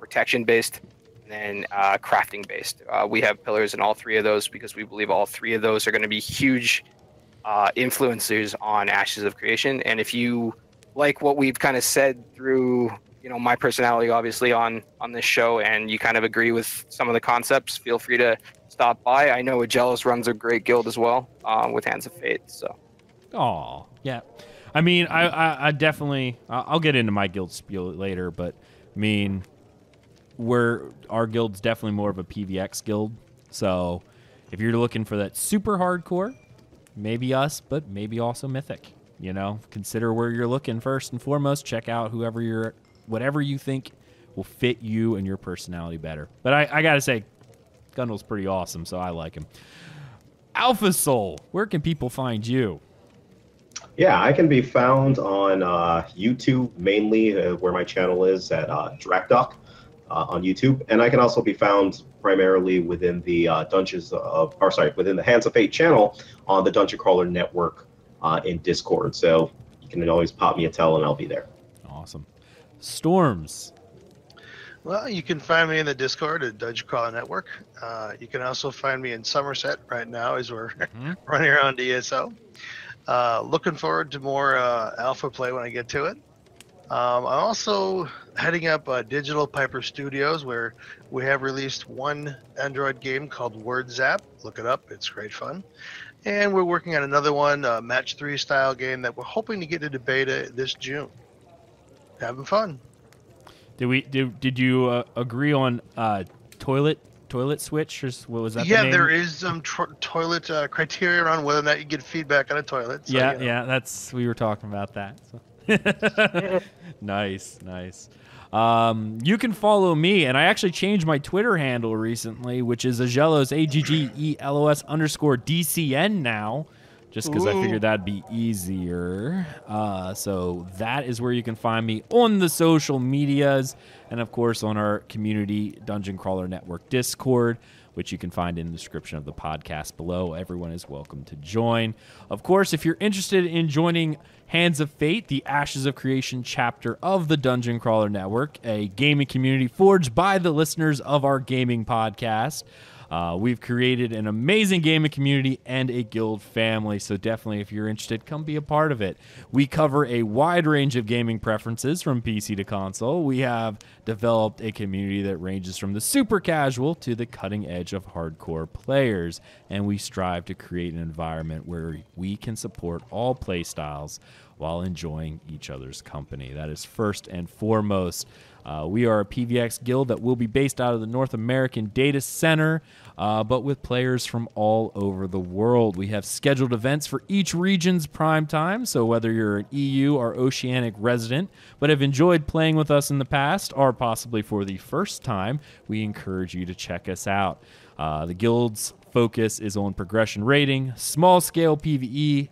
protection based, and then crafting based. We have pillars in all three of those because we believe all three of those are going to be huge influencers on Ashes of Creation. And if you like what we've kind of said through my personality obviously on this show, and you kind of agree with some of the concepts, feel free to stop by. I know Aggelos runs a great guild as well with Hands of Fate. So yeah, I mean, I definitely, I'll get into my guild spiel later, but I mean, our guild's definitely more of a PvX guild. So if you're looking for that super hardcore, maybe us, but maybe also Mythic. Consider where you're looking first and foremost. Check out whatever you think will fit you and your personality better. But I gotta say, Gundel's pretty awesome, so I like him. Alpha Soul, where can people find you? Yeah, I can be found on YouTube mainly, where my channel is at Drakdoc on YouTube, and I can also be found primarily within the within the Hands of Fate channel on the Dungeon Crawler Network in Discord. So You can always pop me a tell and I'll be there. Awesome. Storms. Well, you can find me in the Discord at Dungeon Crawler Network. You can also find me in Somerset right now as we're running around DSO. Looking forward to more alpha play when I get to it. I'm also heading up Digital Piper Studios, where we have released one Android game called Word Zap. Look it up. It's great fun. And we're working on another one, Match 3 style game that we're hoping to get into beta this June. Having fun. Did you agree on toilet switch, or what was that? Yeah, the name? there is some toilet criteria on whether or not you get feedback on a toilet. So, yeah, you know. yeah, that's we were talking about that. So. Nice. You can follow me, and I actually changed my Twitter handle recently, which is Aggelos AGGELOS_DCN now. Just because I figured that'd be easier. So that is where you can find me on the social medias, and of course on our community Dungeon Crawler Network Discord, which you can find in the description of the podcast below. Everyone is welcome to join. Of course, if you're interested in joining Hands of Fate, the Ashes of Creation chapter of the Dungeon Crawler Network, a gaming community forged by the listeners of our gaming podcast, we've created an amazing gaming community and a guild family, so definitely if you're interested, come be a part of it. We cover a wide range of gaming preferences from PC to console. We have developed a community that ranges from the super casual to the cutting edge of hardcore players, and we strive to create an environment where we can support all play styles while enjoying each other's company. That is first and foremost. We are a PVX guild that will be based out of the North American Data Center, but with players from all over the world. We have scheduled events for each region's prime time, so whether you're an EU or Oceanic resident, but have enjoyed playing with us in the past, or possibly for the first time, we encourage you to check us out. The guild's focus is on progression rating, small-scale PvE,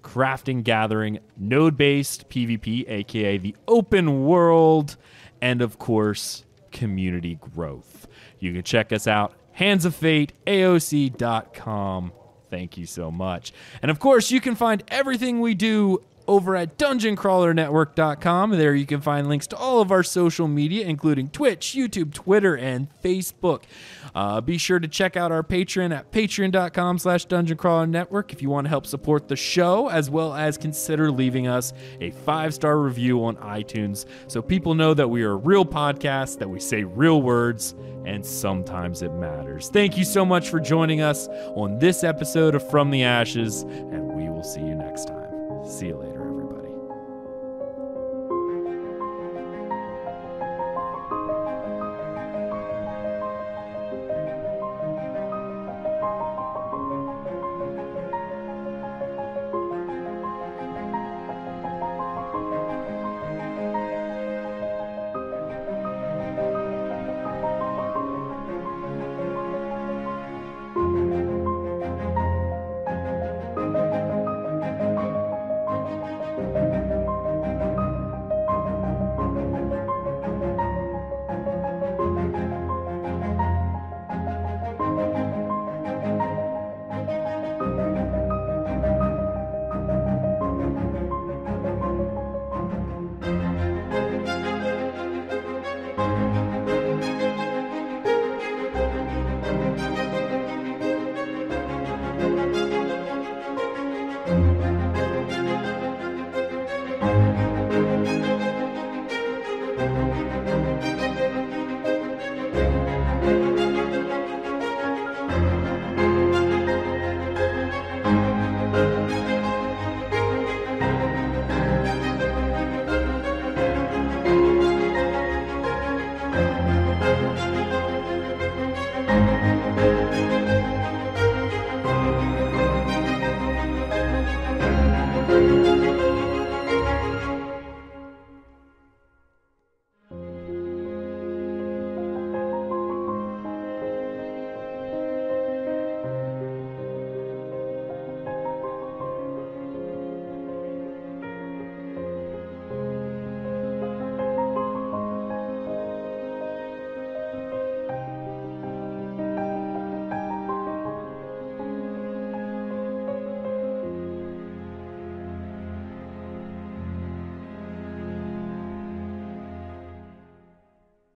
crafting, gathering, node-based PvP, aka the open world, and of course, community growth. You can check us out, handsoffate.aoc.com. Thank you so much. And of course, you can find everything we do over at dungeoncrawlernetwork.com. There you can find links to all of our social media, including Twitch, YouTube, Twitter, and Facebook. Be sure to check out our Patreon at patreon.com/dungeoncrawlernetwork if you want to help support the show, as well as consider leaving us a 5-star review on iTunes so people know that we are a real podcast, that we say real words, and sometimes it matters. Thank you so much for joining us on this episode of From the Ashes, and we will see you next time. See you later, everybody.